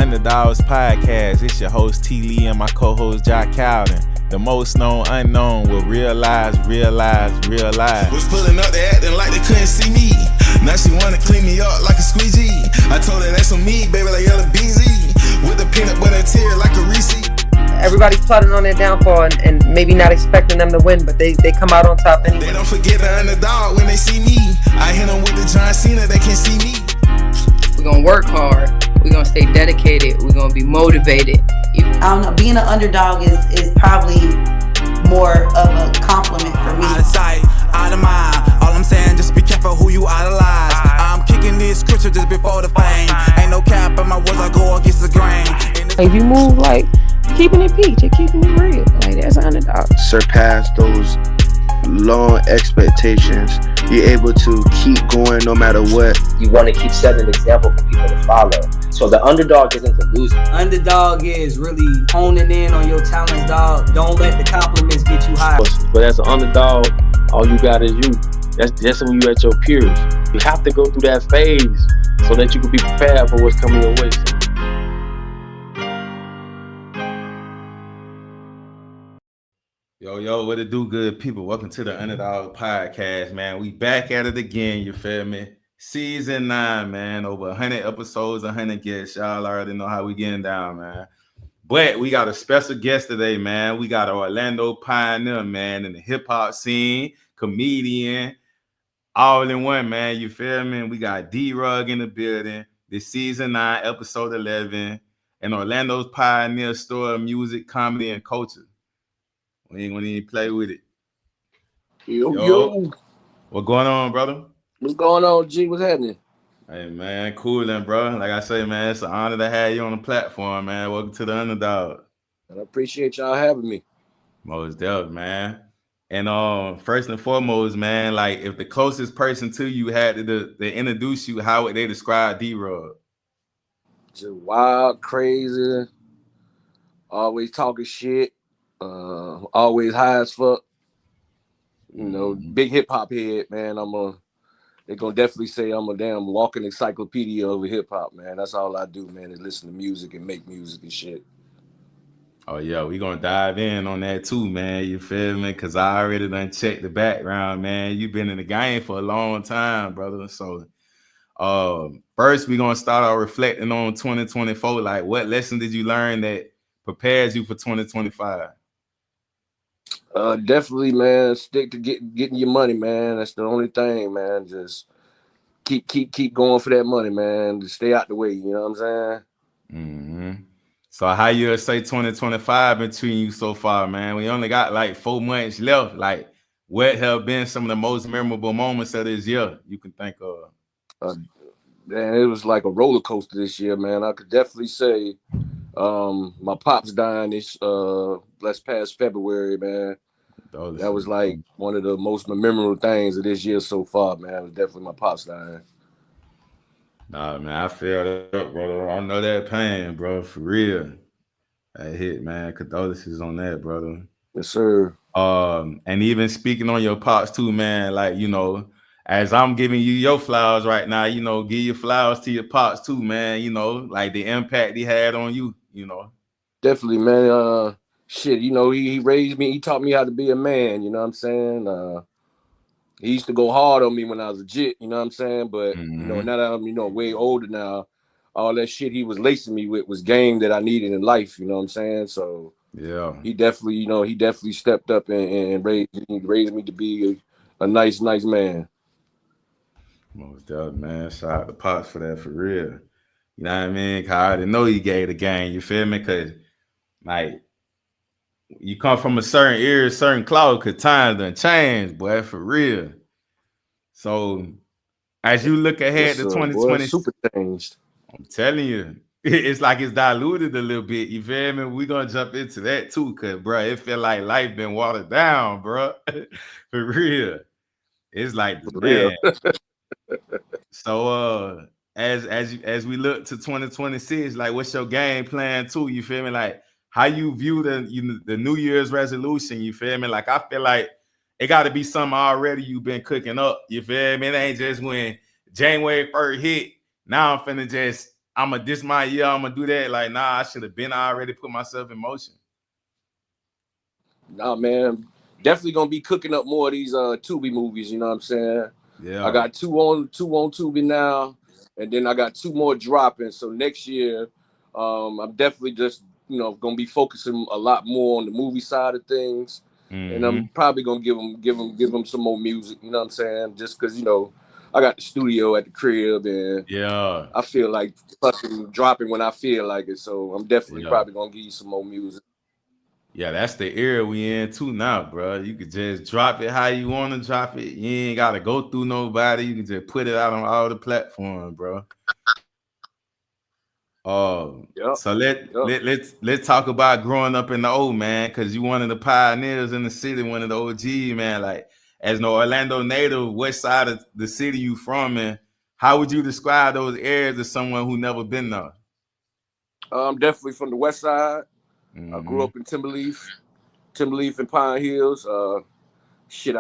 Underdogs Podcast. It's your host T. Lee and my co-host Jock Cowden. The most known unknown will realize. Was pulling up, they acting like they couldn't see me. Now she wanna clean me up like a squeegee. I told her that's on me, baby, like yellow BZ. With the peanut butter tear like a Reese. Everybody's plotting on their downfall and maybe not expecting them to win, but they come out on top anyway. They don't forget the underdog when they see me. I hit them with the John Cena, they can see me. We're gonna work hard. We're gonna stay dedicated. We're gonna be motivated. I don't know. Being an underdog is probably more of a compliment for me. Out of sight, out of mind. All I'm saying, just be careful who you idolize. I'm kicking this scripture just before the fame. Ain't no cap in my words, I go against the grain. If you move like keeping it peach and keeping it real, like that's an underdog. Surpass those long expectations. You're able to keep going no matter what. You want to keep setting an example for people to follow. So the underdog isn't the loser. Underdog is really honing in on your talents, dog. Don't let the compliments get you high. But as an underdog, all you got is you. That's when you at your peers. You have to go through that phase so that you can be prepared for what's coming your way. Yo, what it do, good people? Welcome to the Underdog Podcast, man. We back at it again, you feel me? Season 9, man. Over 100 episodes, 100 guests. Y'all already know how we getting down, man. But we got a special guest today, man. We got an Orlando pioneer, man, in the hip-hop scene, comedian, all in one, man. You feel me? We got D Rugg in the building. This season 9, episode 11, and Orlando's pioneer store of music, comedy, and culture. We ain't gonna even play with it. Yo. What going on, brother? What's going on, G? What's happening? Hey, man, coolin', bro. Like I say, man, it's an honor to have you on the platform, man. Welcome to the Underdog. I appreciate y'all having me. Most definitely, man. And first and foremost, man, like if the closest person to you had to introduce you, how would they describe D Rugg? Just wild, crazy, always talking shit. Always high as fuck. You know, big hip hop head, man. They're gonna definitely say I'm a damn walking encyclopedia of hip hop, man. That's all I do, man, is listen to music and make music and shit. Oh yeah, we gonna dive in on that too, man. You feel me? Cause I already done checked the background, man. You've been in the game for a long time, brother. So first we gonna start our reflecting on 2024. Like what lesson did you learn that prepares you for 2025? Definitely, man. Stick to getting your money, man. That's the only thing, man. Just keep going for that money, man. Just stay out the way. You know what I'm saying? Mm-hmm. So how you say 2025 been treating you so far, man? We only got like 4 months left. Like, what have been some of the most memorable moments of this year you can think of? Man, it was like a roller coaster this year, man. I could definitely say my pops dying this last past February, man. That was like one of the most memorable things of this year so far, man. It was definitely my pops dying. Nah, man, I feel that, brother. I know that pain, bro, for real. That hit, man. Condolences on that, brother. Yes, sir. And even speaking on your pops too, man, like, you know, as I'm giving you your flowers right now, you know, give your flowers to your pops too, man, you know, like the impact he had on you, you know. Definitely, man. Shit, you know, he raised me. He taught me how to be a man, you know what I'm saying? He used to go hard on me when I was a jit, you know what I'm saying? But, you know, now that I'm, you know, way older now, all that shit he was lacing me with was game that I needed in life, you know what I'm saying? So, yeah, he definitely stepped up and raised me to be a nice man. Most definitely, man. Shout out to Pops for that, for real. You know what I mean? Cause I already know you gave the game, you feel me? Cause like you come from a certain era, certain cloud, cause times done changed, boy, for real. So as you look ahead to 2020, super changed. I'm telling you, it's like it's diluted a little bit. You feel me? We're gonna jump into that too, cause bro, it feel like life been watered down, bro. For real. It's like the man. So as we look to 2026, like what's your game plan too? You feel me? Like how you view the New Year's resolution, you feel me? Like I feel like it gotta be something already you've been cooking up. You feel me? It ain't just when January 1st hit. Now I'm finna just this my year, I'm gonna do that. Like, nah, I should have been already put myself in motion. Nah, man, definitely gonna be cooking up more of these Tubi movies. You know what I'm saying? Yeah, I got two on Tubi now, and then I got 2 more dropping. So next year, I'm definitely just gonna be focusing a lot more on the movie side of things, and I'm probably gonna give them some more music. You know what I'm saying? Just because I got the studio at the crib, and yeah, I feel like fucking dropping when I feel like it. So I'm definitely probably gonna give you some more music. Yeah, that's the era we in too now, bro. You could just drop it how you want to drop it. You ain't gotta go through nobody. You can just put it out on all the platforms, bro. So let's talk about growing up in the O, man, because you one of the pioneers in the city, one of the OG, man. Like, as no Orlando native, what side of the city you from, and how would you describe those areas to someone who never been there? I'm definitely from the west side. I grew up in Timberleaf and Pine Hills. I've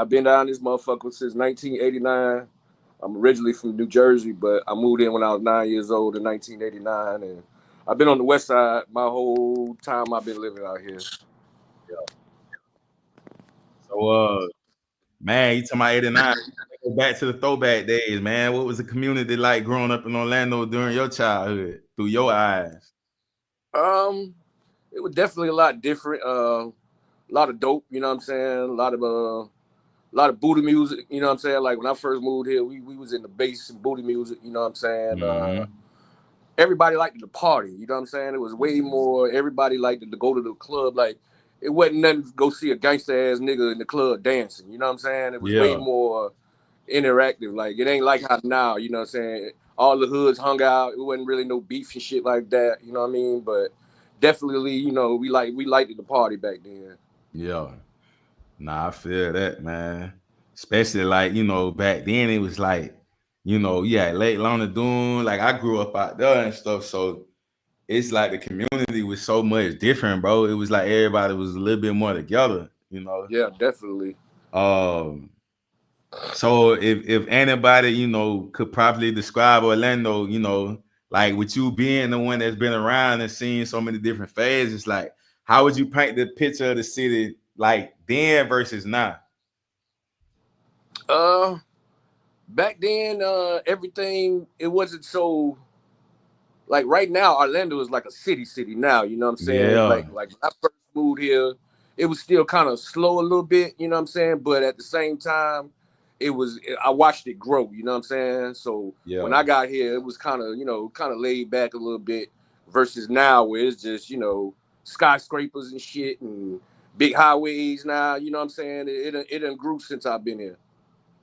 been down this motherfucker since 1989. I'm originally from New Jersey, but I moved in when I was 9 years old in 1989, and I've been on the west side my whole time I've been living out here. Yeah. So, man, you talking about 89? Go back to the throwback days, man. What was the community like growing up in Orlando during your childhood, through your eyes? It was definitely a lot different. A lot of dope, you know what I'm saying? A lot of booty music, you know what I'm saying? Like when I first moved here, we was in the bass and booty music, you know what I'm saying? Everybody liked to party, you know what I'm saying? It was way more, everybody liked to go to the club. Like, it wasn't nothing to go see a gangster ass nigga in the club dancing, you know what I'm saying? It was way more interactive. Like, it ain't like how now, you know what I'm saying? All the hoods hung out. It wasn't really no beef and shit like that, you know what I mean? But definitely, we liked the party back then. Yeah. Nah, I feel that, man. Especially like, back then it was like, you had Lake Lona Dune. Like, I grew up out there and stuff, so it's like the community was so much different, bro. It was like everybody was a little bit more together, Yeah, definitely. So if anybody, could properly describe Orlando, like with you being the one that's been around and seen so many different phases, like how would you paint the picture of the city like then versus now? Back then, everything, it wasn't so, like right now, Orlando is like a city now, you know what I'm saying? Yeah. Like when I first moved here, it was still kind of slow a little bit, you know what I'm saying? But at the same time, I watched it grow, you know what I'm saying? So when I got here, it was kind of laid back a little bit versus now where it's just, skyscrapers and shit and big highways now, you know what I'm saying? It done grew since I've been here.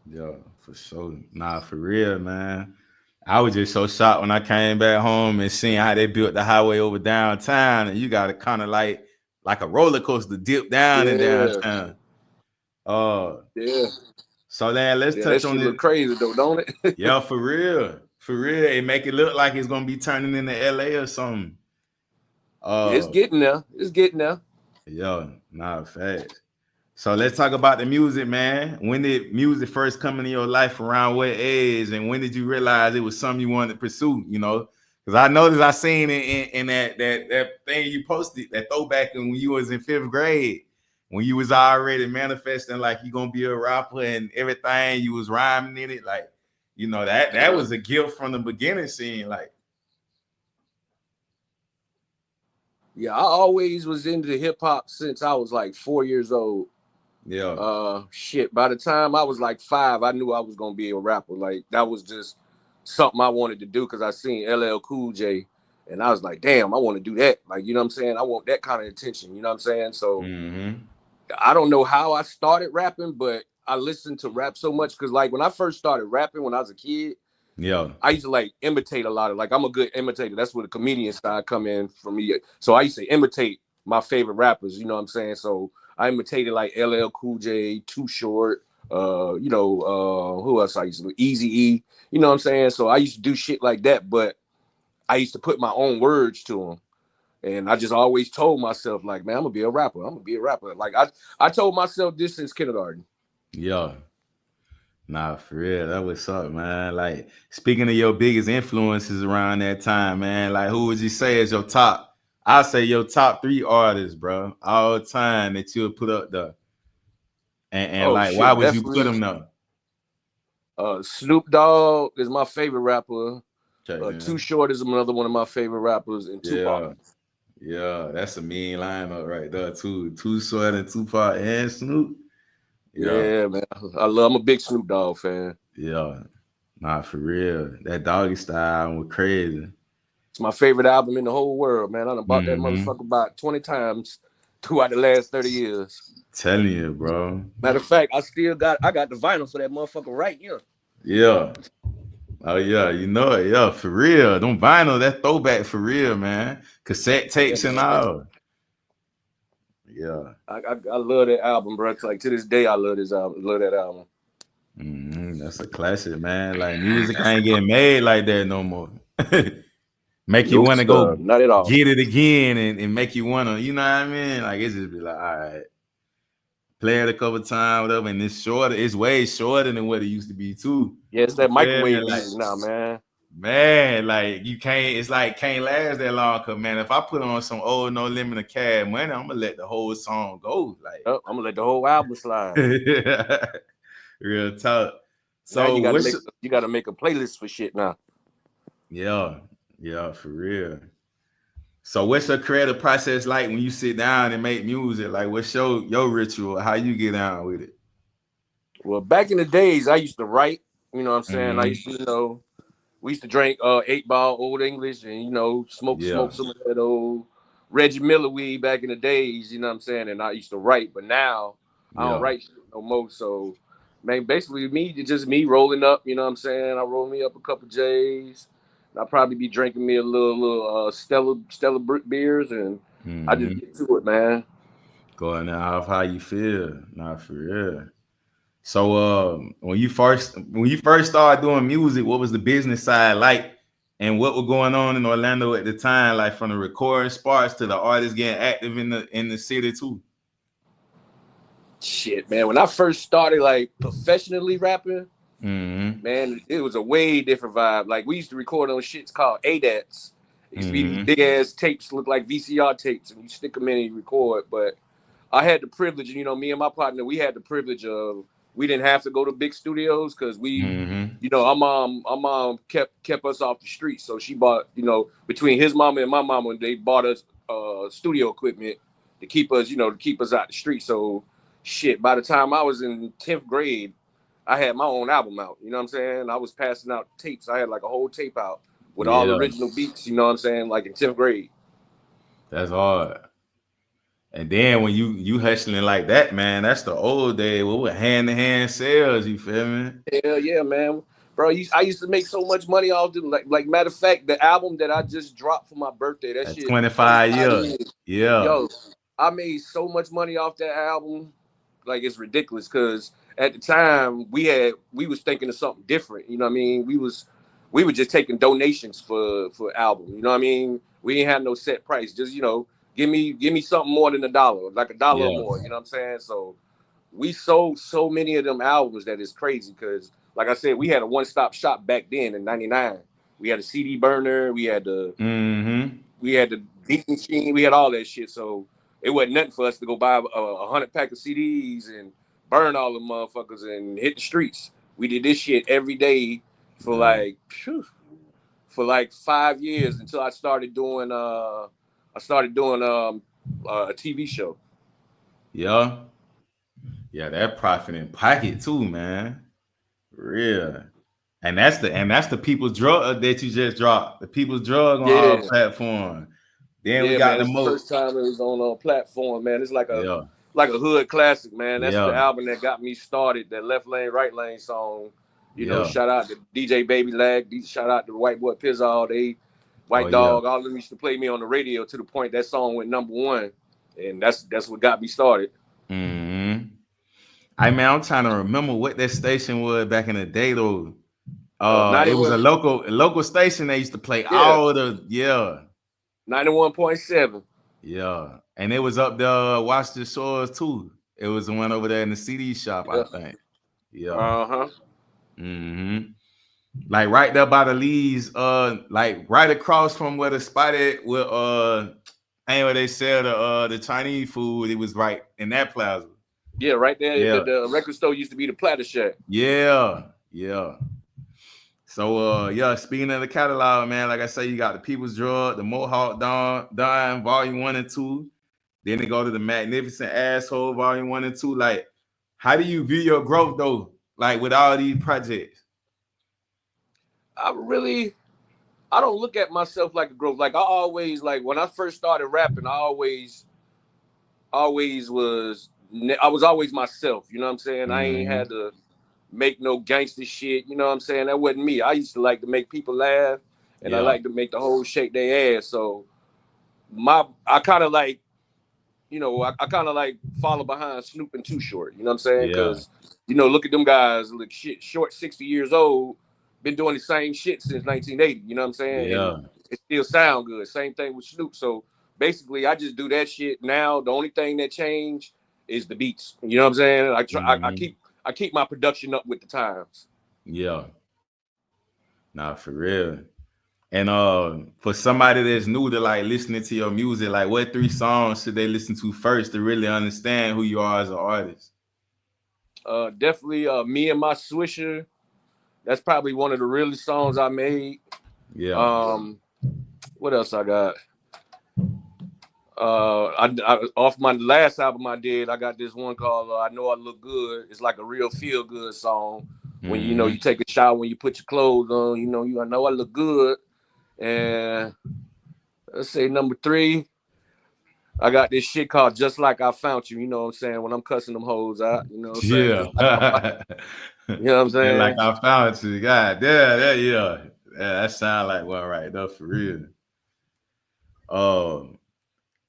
Yeah, for sure. Nah, for real, man. I was just so shocked when I came back home and seeing how they built the highway over downtown, and you got to kind of like a roller coaster dip down in downtown. Yeah. So then let's touch on it. It look crazy though, don't it? Yeah, for real. For real. It make it look like it's gonna be turning into LA or something. It's getting there. Yeah, nah, facts. So let's talk about the music, man. When did music first come into your life? Around what age? And when did you realize it was something you wanted to pursue? Because I noticed I seen it in that thing you posted, that throwback when you was in 5th grade, when you was already manifesting like you gonna be a rapper and everything. You was rhyming in it, like that was a gift from the beginning. Scene, like. Yeah, I always was into hip hop since I was like 4 years old. Yeah. By the time I was like 5, I knew I was gonna be a rapper. Like that was just something I wanted to do because I seen LL Cool J, and I was like, damn, I want to do that. Like, you know what I'm saying? I want that kind of attention. You know what I'm saying? So I don't know how I started rapping, but I listened to rap so much because like when I first started rapping when I was a kid, I used to like imitate a lot of, like, I'm a good imitator. That's where the comedian side come in for me. So I used to imitate my favorite rappers, you know what I'm saying? So I imitated like LL Cool J, Too Short, who else I used to do? Eazy-E, you know what I'm saying? So I used to do shit like that, but I used to put my own words to them. And I just always told myself, like, man, I'm gonna be a rapper. Like I told myself this since kindergarten. Yeah. Nah, for real. That what's up, man. Like, speaking of your biggest influences around that time, man, like, who would you say is your top? I say your top 3 artists, bro, all time that you would put up there. And Oh like, why shit, would you put definitely. them there? Snoop Dogg is my favorite rapper. Okay, Too man. Short is another one of my favorite rappers, and Tupac. Yeah. Yeah, that's a mean lineup right there, too. Too Short and Tupac and Snoop. Yeah. Yeah, man. I'm a big Snoop Dogg fan. Yeah. Nah, for real. That Doggy Style was crazy. It's my favorite album in the whole world, man. I done bought that motherfucker about 20 times throughout the last 30 years. Telling you, bro. Matter of fact, I got the vinyl for that motherfucker right here. Yeah. Oh yeah, you know it. Yeah, for real. Them vinyl, that throwback for real, man. Cassette tapes and all. Yeah. I love that album, bro. Like to this day, I love this album. Love that album. That's a classic, man. Like music ain't getting made like that no more. Make you Nope, want to go not at all. get it again and make you want to, you know what I mean? Like it just be like, all right, play it a couple times, whatever, and it's shorter. It's way shorter than what it used to be too. Yeah, it's that microwave like, music now, man. Man, like you can't. It's like can't last that long. Cause man, if I put on some old No Limit of Cash Money, I'm gonna let the whole song go. Like I'm gonna let the whole album slide. Real talk. So now you gotta make a playlist for shit now. Yeah, for real. So what's your creative process like when you sit down and make music? Like what's your ritual? How you get down with it? Well, back in the days, I used to write. You know what I'm saying? I used to, we used to drink 8-Ball Old English and smoke some of that old Reggie Miller weed back in the days. You know what I'm saying? And I used to write, but now I don't write shit no more. So, man, basically it's just me rolling up. You know what I'm saying? I roll me up a couple J's. I'll probably be drinking me a little Stella beers, and I just get to it, man. Going off how you feel, not for real. So when you first started doing music, what was the business side like, and what was going on in Orlando at the time, like from the recording spots to the artists getting active in the city too? Shit, man. When I first started like professionally rapping, man, it was a way different vibe. Like we used to record on shits called ADATs. It used to be these big ass tapes, look like VCR tapes, and you stick them in and you record. But I had the privilege, me and my partner, we had the privilege of we didn't have to go to big studios because we, our mom kept us off the street. So she bought, between his mama and my mama, they bought us studio equipment to keep us, out the street. So shit, by the time I was in 10th grade, I had my own album out. You know what I'm saying? I was passing out tapes. I had like a whole tape out with all original beats. You know what I'm saying? Like in 10th grade. That's hard. And then when you hustling like that, man, that's the old day. What with hand-to-hand sales, you feel me? Hell yeah, man. Bro, I used to make so much money off them. Like matter of fact, the album that I just dropped for my birthday, that shit 25 years. Yeah. Yo, I made so much money off that album. Like it's ridiculous because at the time we was thinking of something different. You know what I mean? We were just taking donations for album. You know what I mean? We didn't have no set price. Just give me something more than $1, like $1 or more. You know what I'm saying? So we sold so many of them albums that it's crazy because, like I said, we had a one-stop shop back then in '99. We had a CD burner, we had the beat machine, we had all that shit. So it wasn't nothing for us to go buy 100 pack of CDs and burn all the motherfuckers and hit the streets. We did this shit every day for like 5 years until I started doing a TV show. Yeah, that profit in pocket too, man. Real. And that's the People's Drug that you just dropped. The People's Drug on our platform. Then we got man, the first time it was on a platform, man. It's like a hood classic, man. That's the album that got me started. That Left Lane, Right Lane song. Shout out to DJ Baby Lag. Shout out to the White Boy Pizzall. White Dog. All of them used to play me on the radio to the point that song went #1, and that's what got me started. I mean, I'm trying to remember what that station was back in the day, though. It was a local station. They used to play all the 91.7. Yeah, and it was up there. Watch the Shores too. It was the one over there in the CD shop, I think. Yeah. Mm-hmm. Like right there by the Lee's, like right across from where the spot at with ain't where they sell the Chinese food. It was right in that plaza. Yeah, right there. Yeah. The record store used to be the Platter Shack. Yeah. So yeah, speaking of the catalog, man, like I say, you got the People's Drug, the Mohawk Don Volume 1 and 2. Then they go to the Magnificent Asshole Volume 1 and 2. Like, how do you view your growth though? Like with all these projects? I don't look at myself like a growth. Like I always, like when I first started rapping, I was always myself. You know what I'm saying? I ain't had to make no gangster shit. You know what I'm saying? That wasn't me. I used to like to make people laugh, and I like to make the whole shake their ass. So I kind of like, you know, I kind of like follow behind Snoop and Too Short. You know what I'm saying? Because you know, look at them guys, look short, 60 years old, been doing the same shit since 1980. You know what I'm saying? Yeah. And it still sound good. Same thing with Snoop. So basically, I just do that shit now. The only thing that changed is the beats. You know what I'm saying? I keep my production up with the times. Yeah. Nah, for real. And for somebody that's new to like listening to your music, like what 3 songs should they listen to first to really understand who you are as an artist? Definitely Me and My Swisher. That's probably one of the realest songs I made. Yeah. What else I got? I off my last album I did, I got this one called I Know I Look Good. It's like a real feel good song. When you know you take a shower, when you put your clothes on, you know I know I look good. And let's say number 3, I got this shit called Just Like I Found You. You know what I'm saying? When I'm cussing them hoes out, you know what I'm saying? You know what I'm saying? Like I found you. God, yeah. That sound like one right there for real.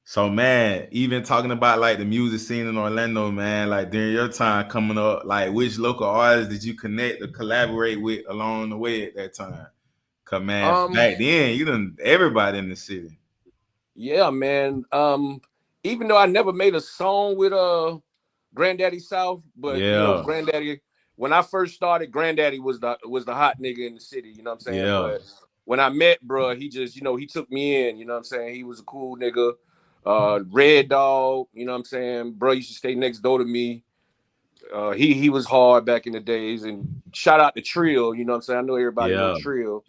So man, even talking about like the music scene in Orlando, man, like during your time coming up, like which local artists did you connect or collaborate with along the way at that time? Cause man, back then you done everybody in the city. Yeah, man. Even though I never made a song with Granddaddy South, but you know, Granddaddy, when I first started, Granddaddy was the hot nigga in the city, you know what I'm saying? Yeah. But when I met bro, he just, you know, he took me in, you know what I'm saying? He was a cool nigga. Red Dog, you know what I'm saying? Bro used to stay next door to me. He was hard back in the days, and shout out to Trill, you know what I'm saying? I know everybody know Trill.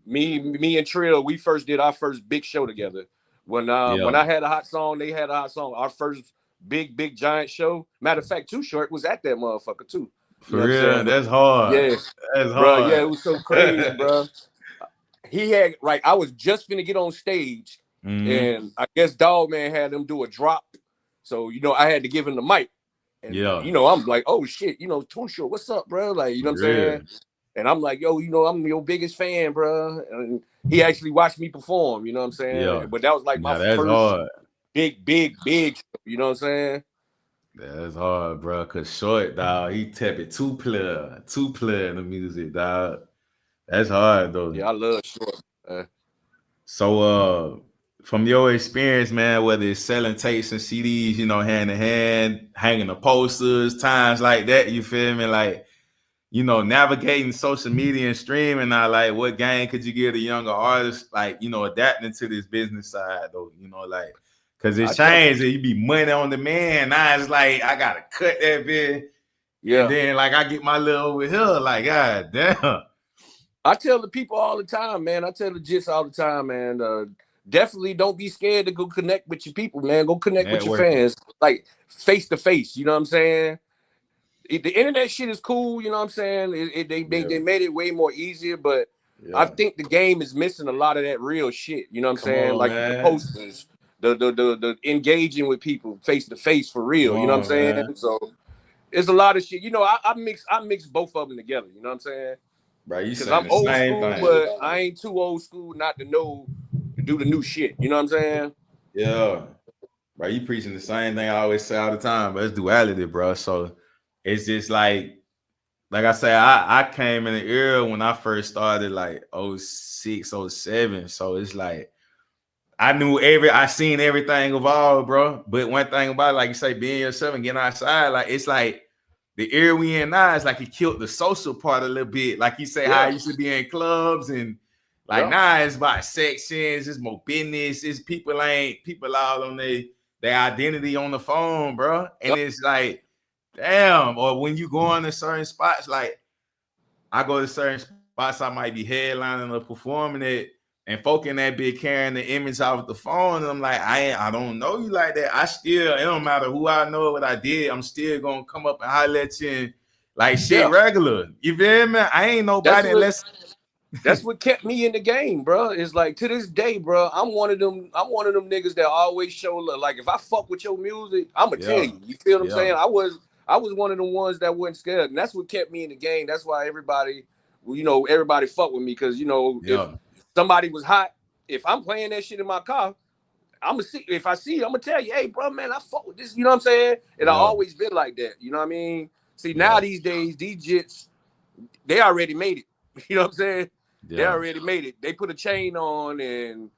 Me and Trill, we first did our first big show together. When I had a hot song, they had a hot song. Our first big giant show. Matter of fact, Too Short was at that motherfucker too. For real, that's hard. Yeah, that's bro. hard. Yeah, it was so crazy, bro. He had I was just finna get on stage, and I guess Dog Man had him do a drop, so you know I had to give him the mic. And you know, I'm like, oh shit, you know, Too Short, what's up, bro? Like, you know what I'm saying? And I'm like, yo, you know, I'm your biggest fan, bro. And he actually watched me perform, you know what I'm saying? Yeah. But that was like my first hard. big, you know what I'm saying? That's hard, bro. Cause Short, dog, he tap it two player in the music, dog. That's hard though. Yeah, I love Short. So from your experience, man, whether it's selling tapes and CDs, you know, hand in hand, hanging the posters, times like that, you feel me? Like, you know, navigating social media and streaming, like what game could you give a younger artist, like, you know, adapting to this business side though, you know, like, cause it's changed. You be money on demand. Now it's like I gotta cut that bit. Yeah. And then like I get my little over here, like, god damn. I tell the people all the time, man. I tell the jits all the time, man. Definitely don't be scared to go connect with your people, man. Go connect with your fans, like face to face. You know what I'm saying? The internet shit is cool. You know what I'm saying? They made it way more easier, but I think the game is missing a lot of that real shit. You know what I'm saying? Like the posters, the engaging with people face to face for real. You know what I'm saying? Man. So it's a lot of shit. You know, I mix both of them together. You know what I'm saying? Right, because I'm old school, but I ain't too old school not to know to do the new shit. You know what I'm saying? Yeah, right. You preaching the same thing I always say all the time, but it's duality, bro. So it's just like I say, I came in the era when I first started, like 06, 07. So it's like I seen everything evolve, bro. But one thing about it, like you say, being yourself and getting outside, like it's like the era we in now is like it killed the social part a little bit. Like you say, how I used to be in clubs and like now it's about sections, it's more business, it's people all on their identity on the phone, bro. And it's like, damn, or when you go on to certain spots, like I go to certain spots, I might be headlining or performing it, and folk in that bit carrying the image off the phone. And I'm like, I don't know you like that. It don't matter who I know, what I did, I'm still gonna come up and holler at you and like shit regular. You feel me? I ain't nobody unless that's what kept me in the game, bro. It's like to this day, bro. I'm one of them niggas that always show love. Like if I fuck with your music, I'ma tell you. You feel what I'm saying? I was one of the ones that wasn't scared, and that's what kept me in the game. That's why everybody fuck with me, because if somebody was hot, if I'm playing that shit in my car, I'm gonna see. If I see it, I'm gonna tell you, hey, bro, man, I fuck with this. You know what I'm saying? And I always been like that. You know what I mean? See, now these days, these jits, they already made it. You know what I'm saying? They already made it. They put a chain on and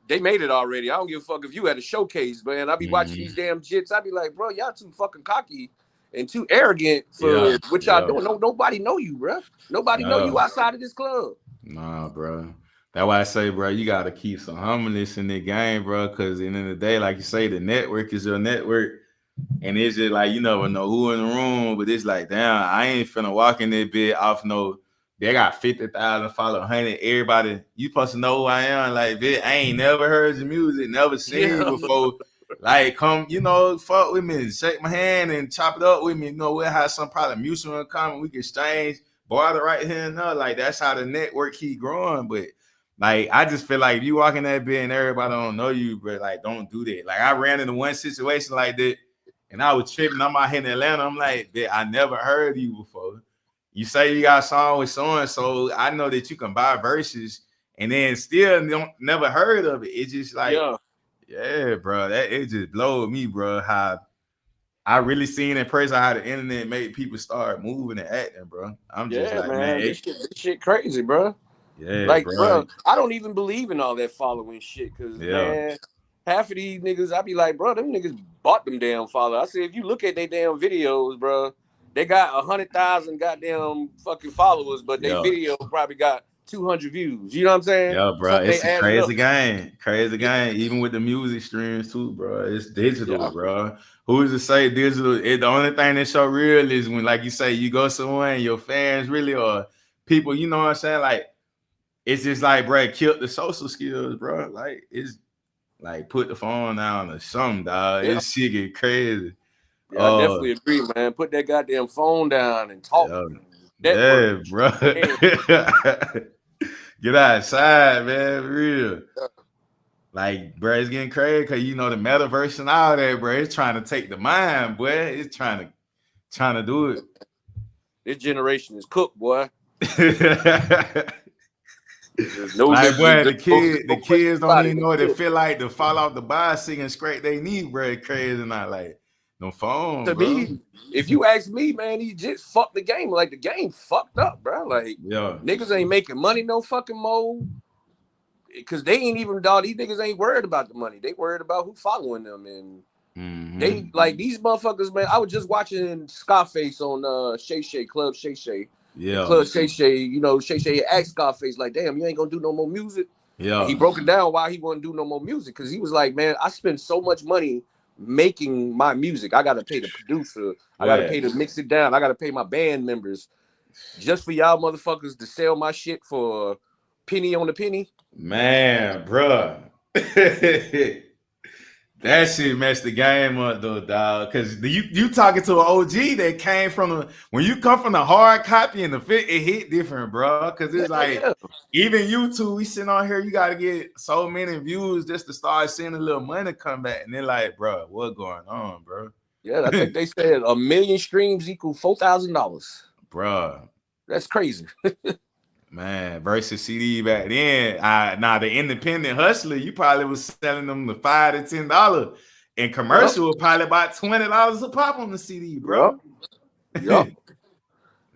they made it already. I don't give a fuck if you had a showcase, man. I be watching these damn jits. I be like, bro, y'all too fucking cocky and too arrogant for what y'all doing. Nobody know you, bro. Nobody know you outside of this club. Nah, bro. That's why I say, bro, you gotta keep some humbleness in the game, bro. Because at the end of the day, like you say, the network is your network. And it's just like, you never know who in the room, but it's like, damn, I ain't finna walk in that bit off they got 50,000 followers, 100. Everybody, you supposed to know who I am. Like, bitch, I ain't never heard your music, never seen you before. Like, come, fuck with me, shake my hand and chop it up with me. We'll have some probably mutual in common. We can exchange, barter right here and there. Like, that's how the network keep growing. But, like, I just feel like if you walk in that bit and everybody don't know you, but, like, don't do that. Like, I ran into one situation like that, and I was tripping. I'm out here in Atlanta. I'm like, bitch, I never heard you before. You say you got a song with so-and-so, I know that you can buy verses and then still never heard of it. It's just like, bro, it just blowed me, bro, how I really seen in person how the internet made people start moving and acting, bro. I'm just like, man, this shit crazy, bro. Yeah, like, bro, I don't even believe in all that following shit, because, man, half of these niggas, I be like, bro, them niggas bought them damn followers. I said, if you look at their damn videos, bro, they got 100,000 goddamn fucking followers, but their video probably got 200 views. You know what I'm saying? Yeah, bro, it's a crazy game. Crazy game. Even with the music streams too, bro. It's digital, bro. Who's to say digital? The only thing that show real is when, like you say, you go somewhere and your fans really or people, you know what I'm saying? Like, it's just like, bro, it killed the social skills, bro. Like, it's like put the phone down or something, dog. This shit get crazy. Yeah, I definitely agree, man. Put that goddamn phone down and talk. Yeah, bro. Get outside, man. For real. Like, bro, it's getting crazy because the metaverse and all that, bro. It's trying to take the mind, boy. It's trying to do it. This generation is cooked, boy. Like, boy, the kids don't even know what it feel like to fall off the bicycle and scrape their knee, bro. It's crazy, not like no phone. To me, if you ask me, man, he just fucked the game. Like, the game fucked up, bro. Like, niggas ain't making money no fucking more. Because they ain't even, dog, these niggas ain't worried about the money. They worried about who following them. And they, like, these motherfuckers, man, I was just watching Scarface on Shay Shay, Club Shay Shay. Yeah. Club Shay Shay, Shay Shay asked Scarface, like, damn, you ain't gonna do no more music? Yeah. And he broke it down why he wouldn't do no more music. Because he was like, man, I spend so much money making my music. I gotta pay the producer. I gotta pay to mix it down. I gotta pay my band members. Just for y'all motherfuckers to sell my shit for a penny on the penny. Man, bro. That shit messed the game up though, dog. Cause you talking to an OG that came from when you come from the hard copy and the fit, it hit different, bro. Cause it's even YouTube, we sitting on here, you gotta get so many views just to start seeing a little money come back. And they're like, bro, what going on, bro? Yeah, I think they said 1 million streams equal $4,000. Bro. That's crazy. Man, versus CD back then. The independent hustler, you probably was selling them the $5 to $10. And commercial was probably about $20 a pop on the CD, bro. Yep.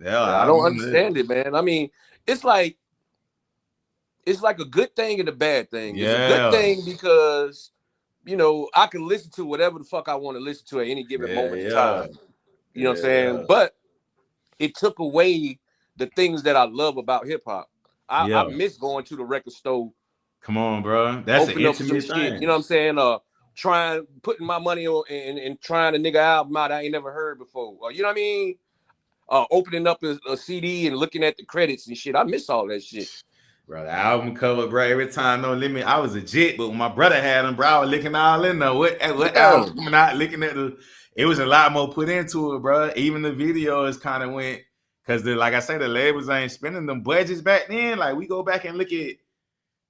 I don't understand it, man. I mean, it's like a good thing and a bad thing. It's a good thing because I can listen to whatever the fuck I want to listen to at any given moment in time. You know what I'm saying? But it took away the things that I love about hip hop. I miss going to the record store. Come on, bro. That's an open up some intimate shit. thing. You know what I'm saying? Putting my money on and trying a nigga album out I ain't never heard before. You know what I mean? Opening up a CD and looking at the credits and shit. I miss all that shit. Bro, the album cover, bro. Every time No Limit, I was a jit, but when my brother had them, bro, I was looking all in there. What album coming out? Looking at it was a lot more put into it, bro. Even the videos kind of went because like I say, the labels ain't spending them budgets back then. Like we go back and look at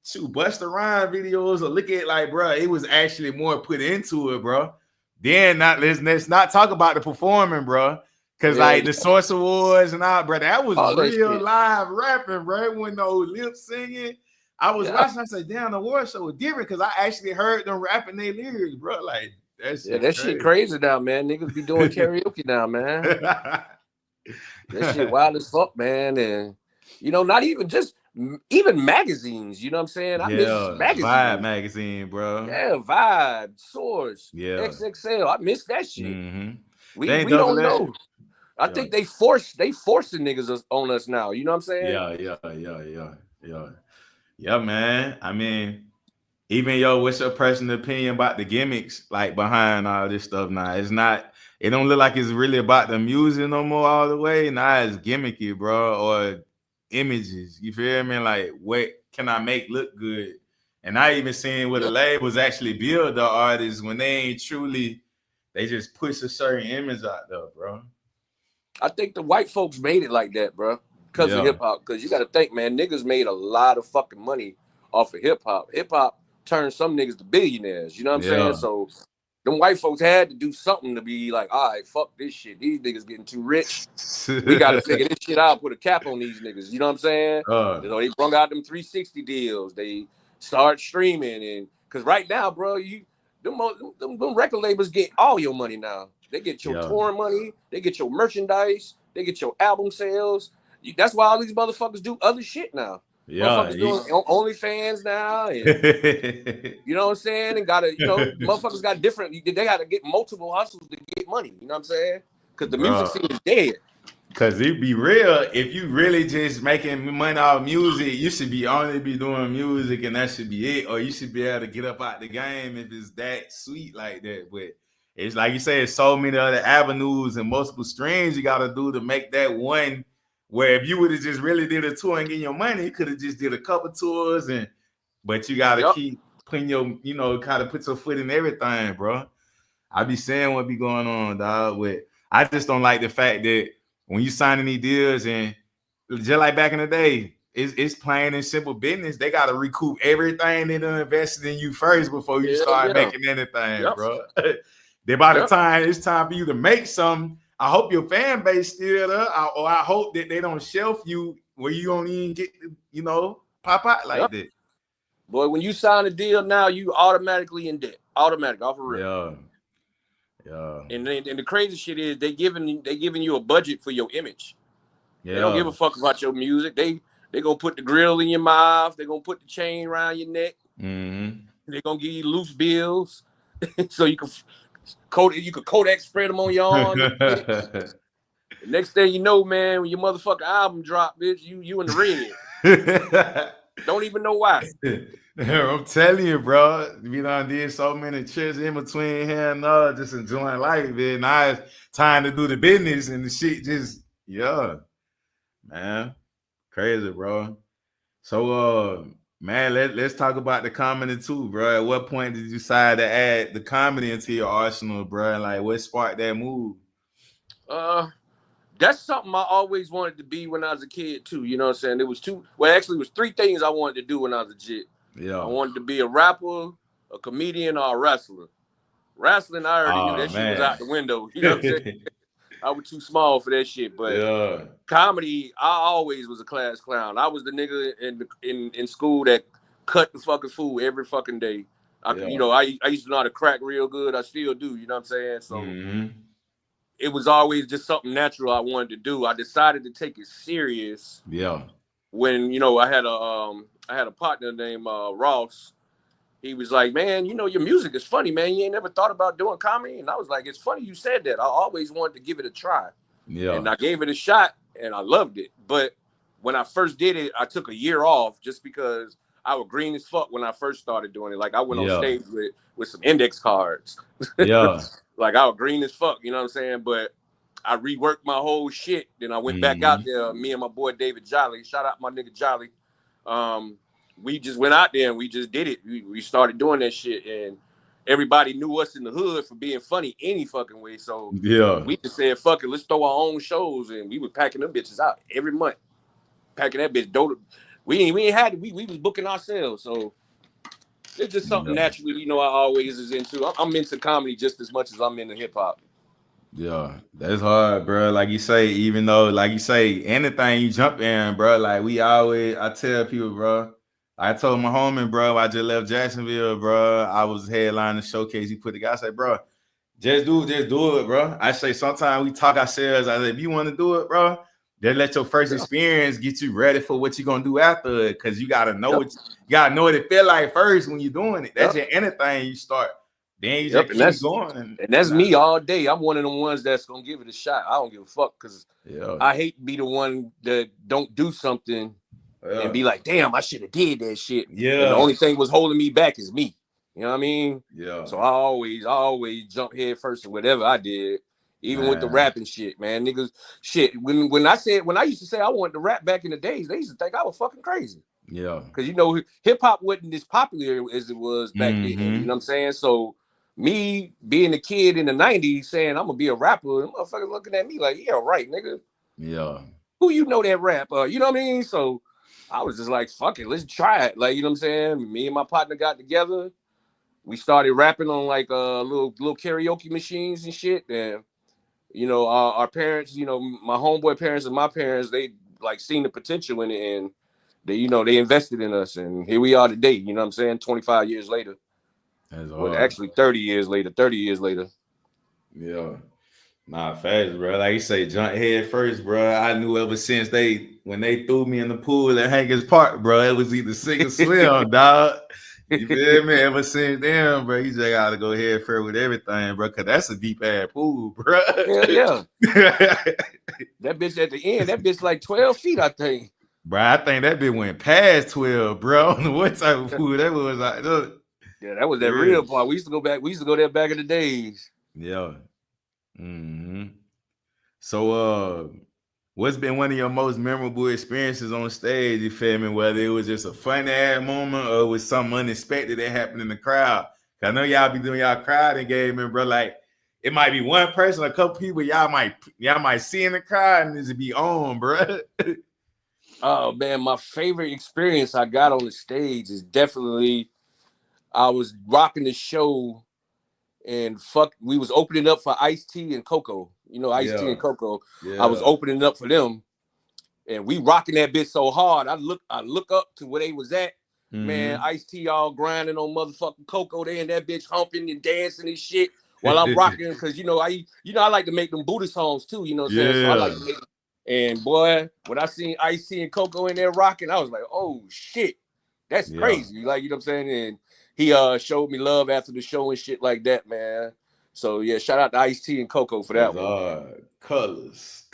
Busta Rhymes videos or look at like, bro, it was actually more put into it, bro. Then let's not talk about the performing, bro. Cause like the Source Awards and all, bro, that was real live rapping, bro. When no lip singing, I was watching. I said, "Damn, the award show was different." Cause I actually heard them rapping their lyrics, bro. Like that shit crazy now, man. Niggas be doing karaoke now, man. That shit wild as fuck, man. And not even magazines. You know what I'm saying? I miss magazines. Vibe magazine, bro. Yeah, Vibe, Source, XXL. I miss that shit. Mm-hmm. We don't know. I think they forcing niggas on us now. You know what I'm saying? Yeah, man. I mean, even what's your personal opinion about the gimmicks like behind all this stuff now? It don't look like it's really about the music no more all the way. Now it's gimmicky, bro, or images. You feel me? Like, what can I make look good? And I even seen where the labels actually build the artists when they ain't truly, they just push a certain image out there, bro. I think the white folks made it like that, bro, because of hip hop. Because you got to think, man, niggas made a lot of fucking money off of hip hop. Hip hop turned some niggas to billionaires. You know what I'm saying? So them white folks had to do something to be like, all right, fuck this shit. These niggas getting too rich. We got to figure this shit out, put a cap on these niggas. You know what I'm saying? They brung out them 360 deals. They start streaming. And because right now, bro, them record labels get all your money now. They get your touring money. They get your merchandise. They get your album sales. That's why all these motherfuckers do other shit now. Motherfuckers doing OnlyFans now. And, you know what I'm saying? And motherfuckers got different. They got to get multiple hustles to get money. You know what I'm saying? Because the music scene is dead. Because it be real. If you really just making money off music, you should only be doing music and that should be it. Or you should be able to get up out the game if it's that sweet like that. But it's like you say, it's so many other avenues and multiple streams you got to do to make that one where if you would have just really did a tour and get your money, you could have just did a couple tours. But you got to keep putting kind of put your foot in everything, bro. I be saying what be going on, dog. I just don't like the fact that when you signing these deals and just like back in the day, it's plain and simple business. They got to recoup everything they done invested in you first before you start making anything, bro. Then by the time it's time for you to make something, I hope your fan base still there, or I hope that they don't shelf you where you don't even get to, pop out like that. Boy, when you sign a deal now, you automatically in debt. Automatic, off a rip. Yeah. And the crazy shit is they giving you a budget for your image. Yeah. They don't give a fuck about your music. They gonna put the grill in your mouth. They gonna put the chain around your neck. Mm-hmm. They gonna give you loose bills, so you can Kodak spread them on your arm. The next thing you know, man, when your motherfucking album drop, bitch, you in the red. Don't even know why. I'm telling you, bro. We done did so many trips in between here and just enjoying life, man. Now it's time to do the business and the shit just, man. Crazy, bro. So, man, let's talk about the comedy too, bro. At what point did you decide to add the comedy into your arsenal, bro? Like, what sparked that move? That's something I always wanted to be when I was a kid too. You know what I'm saying? It was three things I wanted to do when I was a kid. Yeah. I wanted to be a rapper, a comedian, or a wrestler. Wrestling, I already knew that shit was out the window. You know what I'm saying? I was too small for that shit. But comedy, I always was a class clown. I was the nigga in school that cut the fucking food every fucking day. I used to know how to crack real good. I still do. You know what I'm saying? So it was always just something natural I wanted to do. I decided to take it serious. Yeah. When I had a partner named Ross, he was like, man, you know, your music is funny, man. You ain't never thought about doing comedy? And I was like, it's funny you said that. I always wanted to give it a try. Yeah. And I gave it a shot and I loved it. But when I first did it, I took a year off just because I was green as fuck when I first started doing it. Like I went on stage with some index cards. Yeah. Like I was green as fuck, you know what I'm saying? But I reworked my whole shit. Then I went back out there, me and my boy David Jolly. Shout out my nigga Jolly. We just went out there and we just did it. We started doing that shit, and everybody knew us in the hood for being funny any fucking way. So we just said, fuck it, let's throw our own shows, and we were packing them bitches out every month. Packing that bitch dope. We ain't had it. We was booking ourselves. So it's just something naturally, you know, I always is into. I'm into comedy just as much as I'm into hip hop. Yeah, that's hard, bro. Like you say, even though, like you say, anything you jump in, bro. Like I tell people, bro. I told my homie, bro, I just left Jacksonville, bro. I was headlining showcase. He put the guy, I said, bro, just do it, bro. I say sometimes we talk ourselves. I say, if you want to do it, bro, just let your first experience get you ready for what you're gonna do after it. Cause you gotta know what it feel like first when you're doing it. That's just anything you start. Then you just keep going. And that's me all day. I'm one of them ones that's gonna give it a shot. I don't give a fuck because I hate to be the one that don't do something and be like, damn, I should have did that shit. Yeah. And the only thing was holding me back is me. You know what I mean? Yeah. So I always jump head first in whatever I did. Even with the rapping shit, man. Niggas shit. When I used to say I wanted to rap back in the days, they used to think I was fucking crazy. Yeah. Because you know, hip hop wasn't as popular as it was back then. You know what I'm saying? So me being a kid in the 90s saying I'm gonna be a rapper, and motherfuckers looking at me like, yeah, right, nigga. Yeah. Who you know that rap? You know what I mean? So I was just like, fuck it, let's try it. Like, you know what I'm saying? Me and my partner got together. We started rapping on like little karaoke machines and shit. And you know, our parents, you know, my homeboy parents and my parents, they like seen the potential in it, and they, you know, they invested in us, and here we are today. You know what I'm saying? 25 years later. Well, actually 30 years later. Yeah. Nah, fast, bro. Like you say, jump head first, bro. I knew ever since when they threw me in the pool at Hankins Park, bro, it was either sink or swim, dog. You feel me? Ever since then, bro, you just gotta go head first with everything, bro, because that's a deep ass pool, bro. Hell yeah. That bitch at the end, that bitch like 12 feet, I think. Bro, I think that bitch went past 12, bro. I don't know what type of pool that was. Like, yeah, that was that real part. We used to go there back in the days. Yeah. So what's been one of your most memorable experiences on stage, you feel me? Whether it was just a funny ass moment or it was something unexpected that happened in the crowd. I know y'all be doing y'all crowd engagement, bro. Like it might be one person, a couple people y'all might see in the crowd and just be on, bro. Oh man, my favorite experience I got on the stage is definitely I was rocking the show. And we was opening up for Ice-T and Coco. You know, Ice-T and Coco. Yeah. I was opening up for them. And we rocking that bitch so hard. I look up to where they was at. Man, Ice-T all grinding on motherfucking Coco. They in that bitch humping and dancing and shit while I'm rocking. Cause you know, I like to make them Buddhist songs too, you know what I'm saying? So I like to make them. And boy, when I seen Ice-T and Coco in there rocking, I was like, oh shit. That's crazy. Like, you know what I'm saying? And he showed me love after the show and shit like that, man. So yeah, shout out to Ice-T and Coco for that one. Colors.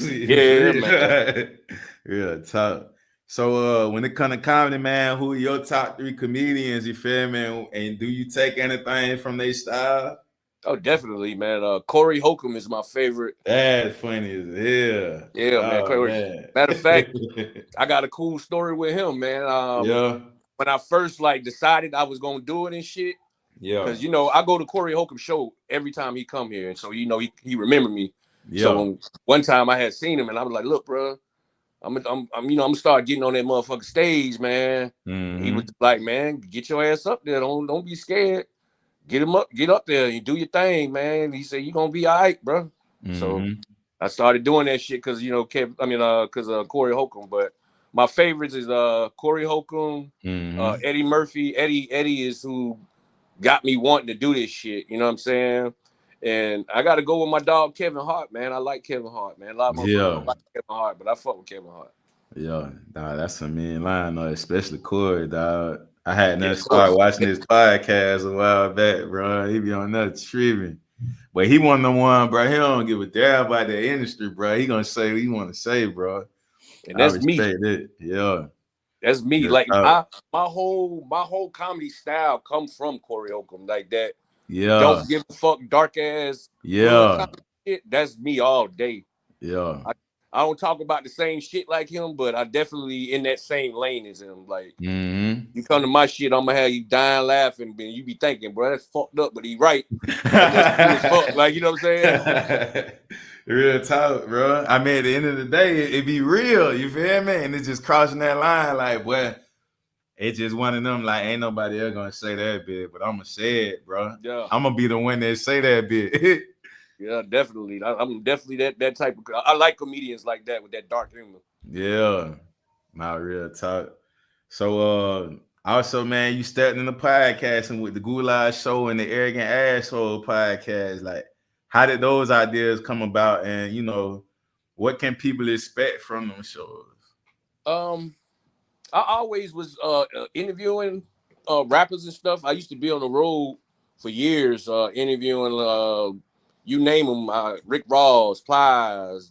Yeah, man. Yeah, top. So when it comes to comedy, man, who are your top 3 comedians, you feel me? And do you take anything from their style? Oh, definitely, man. Corey Holcomb is my favorite. That's funny as hell. Yeah, man. Corey. Matter of fact, I got a cool story with him, man. When I first decided I was gonna do it and shit, because you know I go to Corey Holcomb show every time he come here, and so you know he remembered me. So one time I had seen him, and I was like, "Look, bro, I'm gonna start getting on that motherfucking stage, man." He was like, "Man, get your ass up there. Don't be scared. Get up there, and do your thing, man." He said, "You gonna be all right, bro." So I started doing that shit because you know Corey Holcomb, but. My favorites is Corey Holcomb, Eddie Murphy. Eddie is who got me wanting to do this shit. You know what I'm saying? And I got to go with my dog Kevin Hart, man. I like Kevin Hart, man. A lot of motherfuckers don't like Kevin Hart, but I fuck with Kevin Hart. Yeah, dog, that's a mean line, though, especially Corey, dog. I had to start watching his podcast a while back, bro. He be on that tripping. But he one of the one, bro. He don't give a damn about the industry, bro. He gonna say what he want to say, bro. And that's me. It. Yeah. That's me. Good Like talk. my whole comedy style comes from Corey Holcomb. Like that. Yeah. Don't give a fuck, dark ass. Yeah. Shit. That's me all day. Yeah. I don't talk about the same shit like him, but I definitely in that same lane as him. Like you come to my shit, I'm gonna have you dying laughing, and you be thinking, bro, that's fucked up, but he right. That's cool as fuck. Like, you know what I'm saying? Real talk, bro. I mean, at the end of the day, it be real. You feel me? And it's just crossing that line, like, boy, it's just one of them. Like, ain't nobody else gonna say that bit, but I'm gonna say it, bro. Yeah, I'm gonna be the one that say that bit. Yeah, definitely. I'm definitely that type of. I like comedians like that with that dark humor. Yeah, not real talk. So, also, man, you starting in the podcasting with the Goulash Show and the Arrogant Asshole podcast. Like, how did those ideas come about? And you know, what can people expect from them shows? I always was interviewing rappers and stuff. I used to be on the road for years, interviewing you name them, Rick Ross, Plies,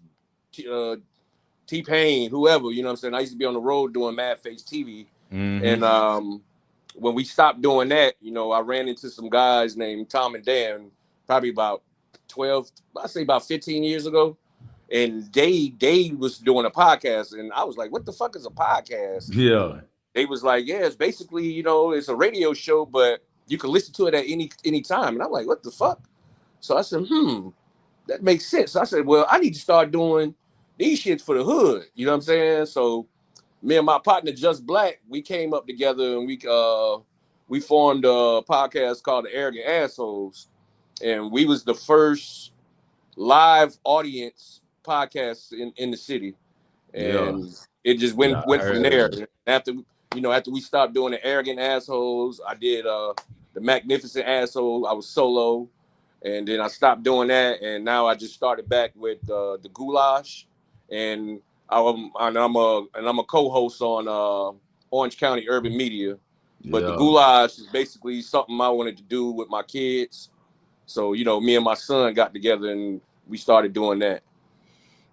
T-Pain, whoever, you know what I'm saying? I used to be on the road doing Mad Face TV. Mm-hmm. And when we stopped doing that, you know, I ran into some guys named Tom and Dan, probably about 15 years ago. And they was doing a podcast, and I was like, what the fuck is a podcast? Yeah. They was like, yeah, it's basically, you know, it's a radio show, but you can listen to it at any time. And I'm like, what the fuck? So I said, that makes sense. So I said, well, I need to start doing these shits for the hood. You know what I'm saying? So me and my partner, Just Black, we came up together and we formed a podcast called The Arrogant Assholes. And we was the first live audience podcast in the city. And it just went from there. After we stopped doing The Arrogant Assholes, I did The Magnificent Asshole. I was solo. And then I stopped doing that, and now I just started back with the Goulash, and I'm a co-host on Orange County Urban Media. But the Goulash is basically something I wanted to do with my kids. So, you know, me and my son got together and we started doing that.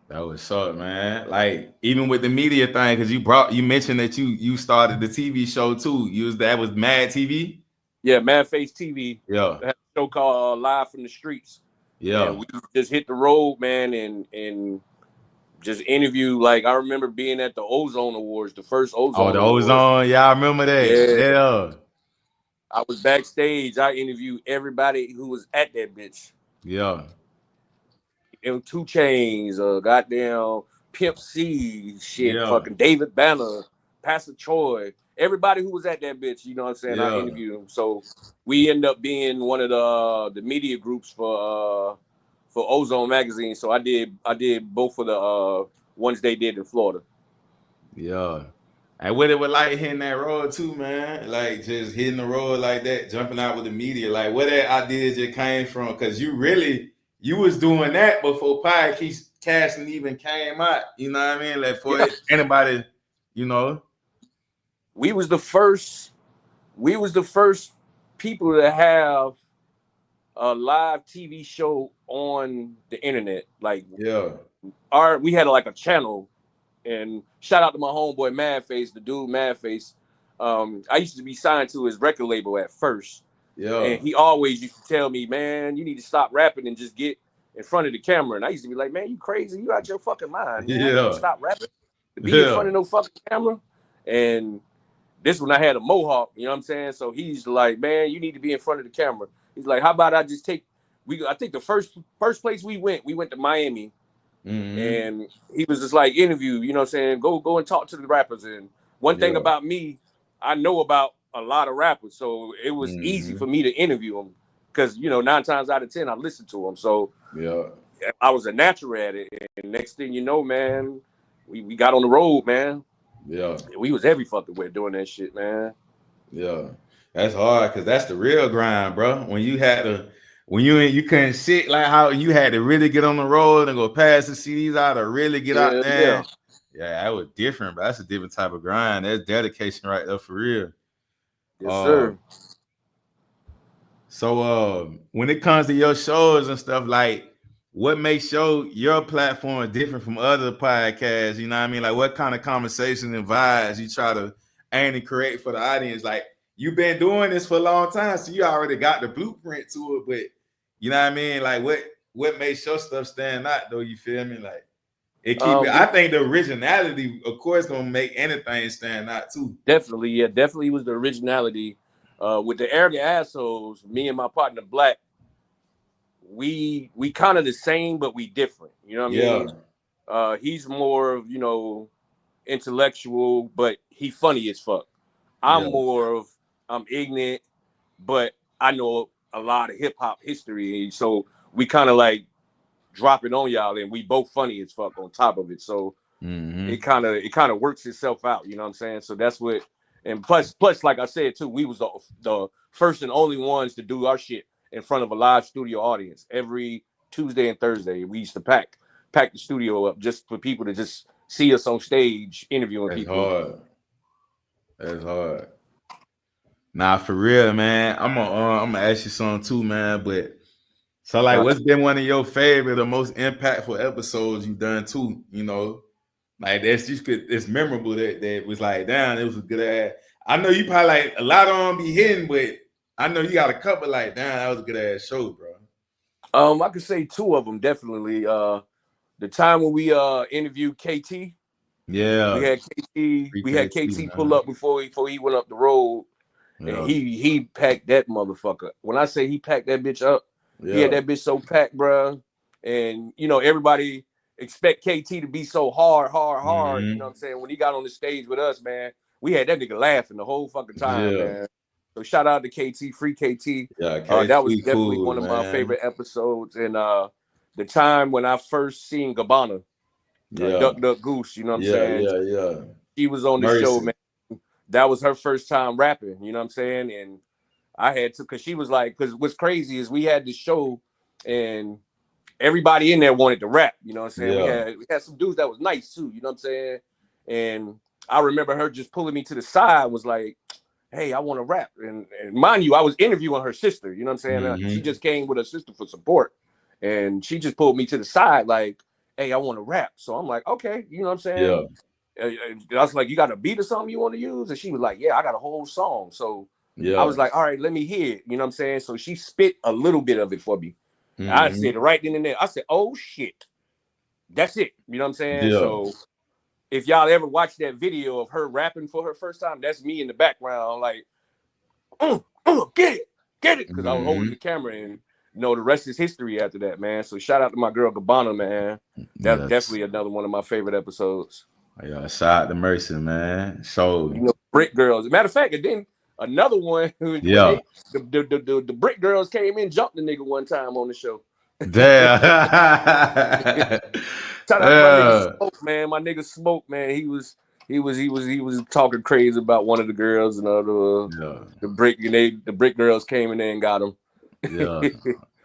That was up, man. Like, even with the media thing, because you mentioned that you started the TV show too. That was Mad TV? Yeah, Mad Face TV. Yeah. They had a show called Live from the Streets. Yeah. And we just hit the road, man, and just interview. Like, I remember being at the Ozone Awards, the first Ozone Awards. Ozone. Yeah, I remember that. Yeah. I was backstage. I interviewed everybody who was at that bitch. Yeah. And 2 Chainz, goddamn Pimp C, shit, fucking David Banner, Pastor Troy, everybody who was at that bitch, you know what I'm saying? I interviewed them. So we end up being one of the media groups for Ozone magazine. So I did both of the ones they did in Florida. Yeah. And what it was like hitting that road too, man. Like just hitting the road like that, jumping out with the media. Like where that idea just came from? Because you was doing that before podcasting even came out. You know what I mean? Like for anybody, you know. We was the first people to have a live TV show on the internet. Like we had like a channel. And shout out to my homeboy Madface, the dude Madface. I used to be signed to his record label at first. Yeah. And he always used to tell me, man, you need to stop rapping and just get in front of the camera. And I used to be like, man, you crazy? You out your fucking mind. Man. Yeah. Stop rapping. To be in front of no fucking camera. And this one I had a mohawk, you know what I'm saying? So he's like, man, you need to be in front of the camera. He's like, how about I just I think the first place we went to Miami. Mm-hmm. And he was just like, interview, you know what I'm saying? Go and talk to the rappers. And one thing about me, I know about a lot of rappers. So it was easy for me to interview them because, you know, 9 times out of 10, I listened to them. So I was a natural at it. And next thing you know, man, we got on the road, man. Yeah. We was every fucking way doing that shit, man. Yeah. That's hard because that's the real grind, bro. When you couldn't sit like how you had to really get on the road and go past the CDs out or really get out there. Yeah, that was different, but that's a different type of grind. That's dedication right there for real. Yes, sir. So when it comes to your shows and stuff, like what makes your platform different from other podcasts? You know what I mean? Like what kind of conversation and vibes you try to aim and create for the audience? Like you've been doing this for a long time, so you already got the blueprint to it, but you know what I mean? Like what makes your stuff stand out though? You feel me? Like it keep it. I think the originality, of course, gonna make anything stand out too. Definitely, yeah, definitely was the originality. With the arrogant assholes, me and my partner Black, we kind of the same, but we different. You know what I mean? He's more of, you know, intellectual, but he funny as fuck. I'm more of I'm ignorant, but I know a lot of hip hop history, so we kind of like drop it on y'all, and we both funny as fuck on top of it. So it kind of works itself out. You know what I'm saying? So that's what. And plus, like I said too, we was the first and only ones to do our shit in front of a live studio audience every Tuesday and Thursday. We used to pack the studio up just for people to just see us on stage interviewing people. That's hard. Nah, for real, man. I'm gonna ask you something too, man. But so like, what's been one of your favorite or most impactful episodes you've done too? You know, like it's memorable that was like, damn, it was a good ass. I know you probably like a lot of them be hitting, but I know you got a couple like, damn, that was a good ass show, bro. I could say two of them definitely. The time when we interviewed KT. Yeah, we had KT. We had KT pull up before he went up the road, and he packed that motherfucker. When I say he packed that bitch up, he had that bitch so packed, bro. And you know everybody expect KT to be so hard. You know what I'm saying? When he got on the stage with us, man, we had that nigga laughing the whole fucking time, man. So shout out to KT, free KT. That was definitely one of my favorite episodes. And the time when I first seen Gabbana, Duck Goose, you know what I'm saying? Yeah. She was on the show, man. That was her first time rapping, you know what I'm saying? And I had to, because she was like, because what's crazy is we had this show and everybody in there wanted to rap, you know what I'm saying? We had some dudes that was nice too, you know what I'm saying? And I remember her just pulling me to the side, was like, hey, I want to rap. And mind you, I was interviewing her sister, you know what I'm saying? She just came with her sister for support. And she just pulled me to the side like, hey, I want to rap. So I'm like, okay, you know what I'm saying? I was like, you got a beat or something you want to use? And she was like, yeah, I got a whole song. So I was like, all right, let me hear it. You know what I'm saying? So she spit a little bit of it for me. I said right then and there, I said, oh shit, that's it. You know what I'm saying? So if y'all ever watch that video of her rapping for her first time, that's me in the background, like, get it. Because I was holding the camera, and you know, the rest is history after that, man. So shout out to my girl Gabbana, man. That's definitely another one of my favorite episodes. Yeah, shout out to Mercy, man. So you know, Brick Girls. As a matter of fact, and then another one who the Brick Girls came in, jumped the nigga one time on the show. Damn. Shout out to my nigga Smoke, man. My nigga Smoke, man. He was talking crazy about one of the girls, and the Brick Girls came in there and got him.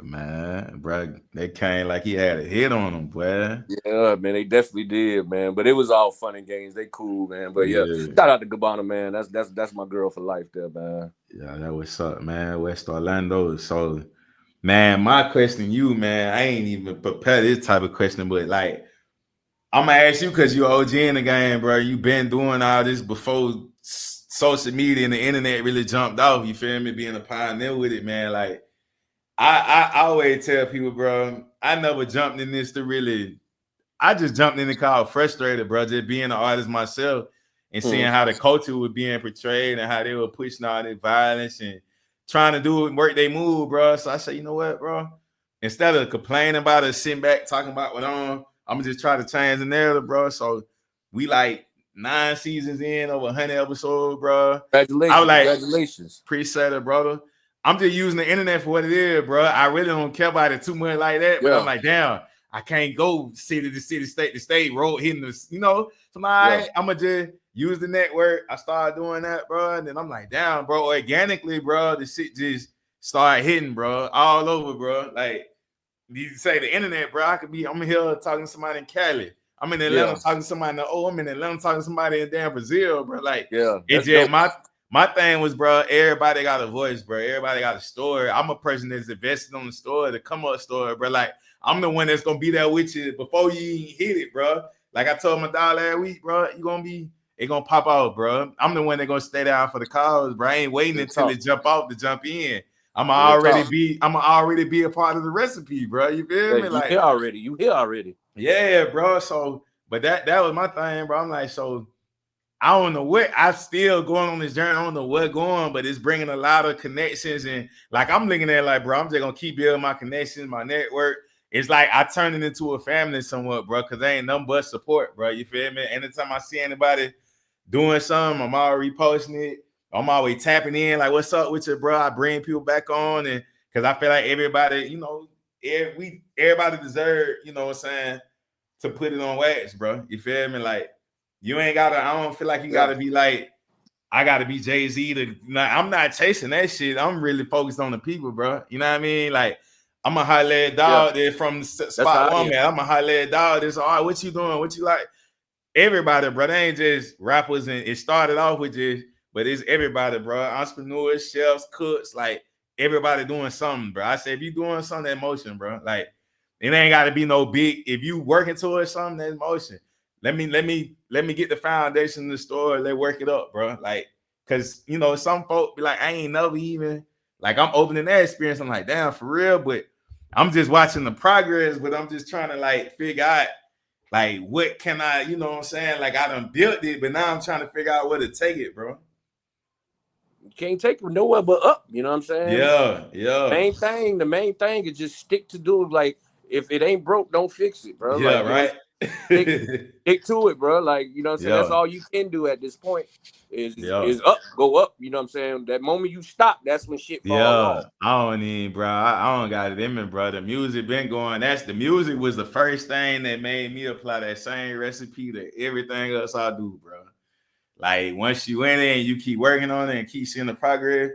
Man, bro, they came like he had a hit on them, boy. Yeah, man, they definitely did, man. But it was all fun and games. They cool, man. But shout out to Gabbana, man. That's my girl for life, there, man. Yeah, that what's up, man. West Orlando. So, man, my question to you, man, I ain't even prepared this type of question, but like, I'm gonna ask you because you're OG in the game, bro. You been doing all this before social media and the internet really jumped off. You feel me? Being a pioneer with it, man. Like, I always tell people, bro, I never jumped in this to really. I just jumped in the car frustrated, bro. Just being an artist myself and seeing how the culture was being portrayed and how they were pushing all this violence and trying to do it and work they move, bro. So I said, you know what, bro? Instead of complaining about it, sitting back talking about what I'm gonna just try to change the narrative, bro. So we like 9 seasons in, over 100 episodes, bro. Congratulations! I was like, congratulations! Appreciate it, brother. I'm just using the internet for what it is, bro. I really don't care about it too much like that. But I'm like, damn, I can't go city to city, state to state, road hitting this, you know. So I'm gonna just use the network. I started doing that, bro. And then I'm like, damn, bro, organically, bro, the shit just started hitting, bro, all over, bro. Like you say the internet, bro. I'm here talking to somebody in Cali. I'm in Atlanta talking to somebody I'm in Atlanta talking to somebody in damn Brazil, bro. Like, it's just my thing was, bro, everybody got a voice, bro. Everybody got a story. I'm a person that's invested on the story, the come up story, bro. Like, I'm the one that's gonna be there with you before you even hit it, bro. Like I told my dog last week, bro, it gonna pop out, bro. I'm the one that gonna stay down for the cause, bro. I ain't waiting until it jump out to jump in. I'm already be a part of the recipe, bro. You feel me? Like you here already. Yeah, bro. So, but that was my thing, bro. I'm like, so I don't know what I'm still going on this journey. I don't know what going, but it's bringing a lot of connections. And like I'm looking at it like, bro, I'm just gonna keep building my connections, my network. It's like I turned it into a family somewhat, bro, because there ain't nothing but support, bro. You feel me? Anytime I see anybody doing something, I'm already posting it. I'm always tapping in, like, what's up with you, bro? I bring people back on, and because I feel like everybody, you know, everybody deserve, you know what I'm saying, to put it on wax, bro. You feel me? Like, you ain't gotta, I don't feel like you gotta be like, I gotta be Jay-Z to, I'm not chasing that shit. I'm really focused on the people, bro. You know what I mean? Like, I'm a high-lead dog there from the spot one man. I'm a high-lead dog. This, all right, what you doing? What you like? Everybody, bro. They ain't just rappers, and it started off with just, but it's everybody, bro. Entrepreneurs, chefs, cooks, like everybody doing something, bro. I say if you doing something, that motion, bro. Like, it ain't gotta be no big. If you working towards something, that's motion. Let me get the foundation in the store. Let's work it up, bro. Like, cause you know, some folk be like, I ain't never even, like, I'm opening that experience. I'm like, damn, for real, but I'm just watching the progress, but I'm just trying to like figure out like what can I, you know what I'm saying? Like, I done built it, but now I'm trying to figure out where to take it, bro. You can't take it nowhere but up, you know what I'm saying? Yeah. The main thing is just stick to do it. Like, if it ain't broke, don't fix it, bro. Yeah, like, right. Stick to it, bro. Like, you know what I'm saying? That's all you can do at this point is up, go up. You know what I'm saying? That moment you stop, that's when shit fall off. I don't even, bro. I don't got it in me, bro. The music been going. The music was the first thing that made me apply that same recipe to everything else I do, bro. Like, once you in it and you keep working on it and keep seeing the progress,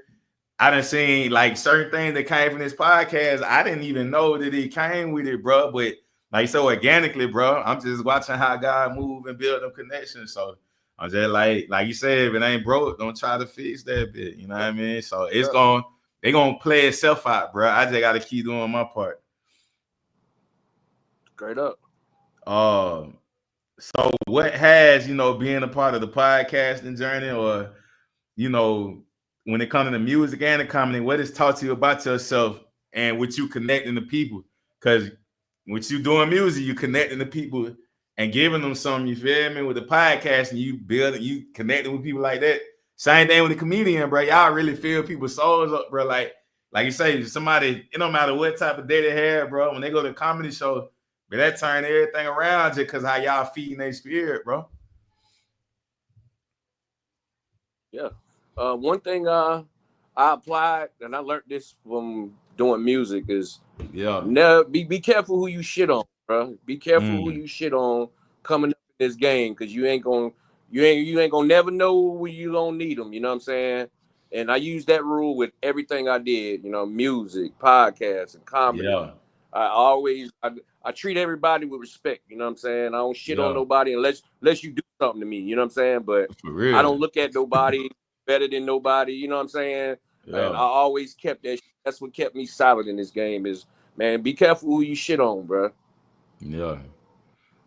I done seen like certain things that came from this podcast. I didn't even know that it came with it, bro. But like, so organically, bro, I'm just watching how God move and build them connections. So I'm just like you said, if it ain't broke, don't try to fix that bit. You know what I mean? So it's they gonna play itself out, bro. I just gotta keep doing my part. Straight up. So what has, you know, being a part of the podcasting journey, or, you know, when it comes to the music and the comedy, what has taught you about yourself and with you connecting to people? Because with you doing music, you connecting to people and giving them something, you feel me? With the podcast, and you connecting with people like that. Same thing with the comedian, bro. Y'all really fill people's souls up, bro. Like you say, somebody, it don't matter what type of day they have, bro. When they go to a comedy show, but that turn everything around just because how y'all feeding their spirit, bro. Yeah. One thing I applied, and I learned this from doing music, is never be careful who you shit on, bro. Be careful who you shit on coming up in this game, because you ain't gonna never know when you gonna need them. You know what I'm saying? And I use that rule with everything I did. You know, music, podcasts, and comedy. Yeah. I treat everybody with respect. You know what I'm saying? I don't shit on nobody unless you do something to me. You know what I'm saying? But I don't look at nobody better than nobody. You know what I'm saying? And I always kept that. That's what kept me solid in this game. Is, man, be careful who you shit on, bro. Yeah.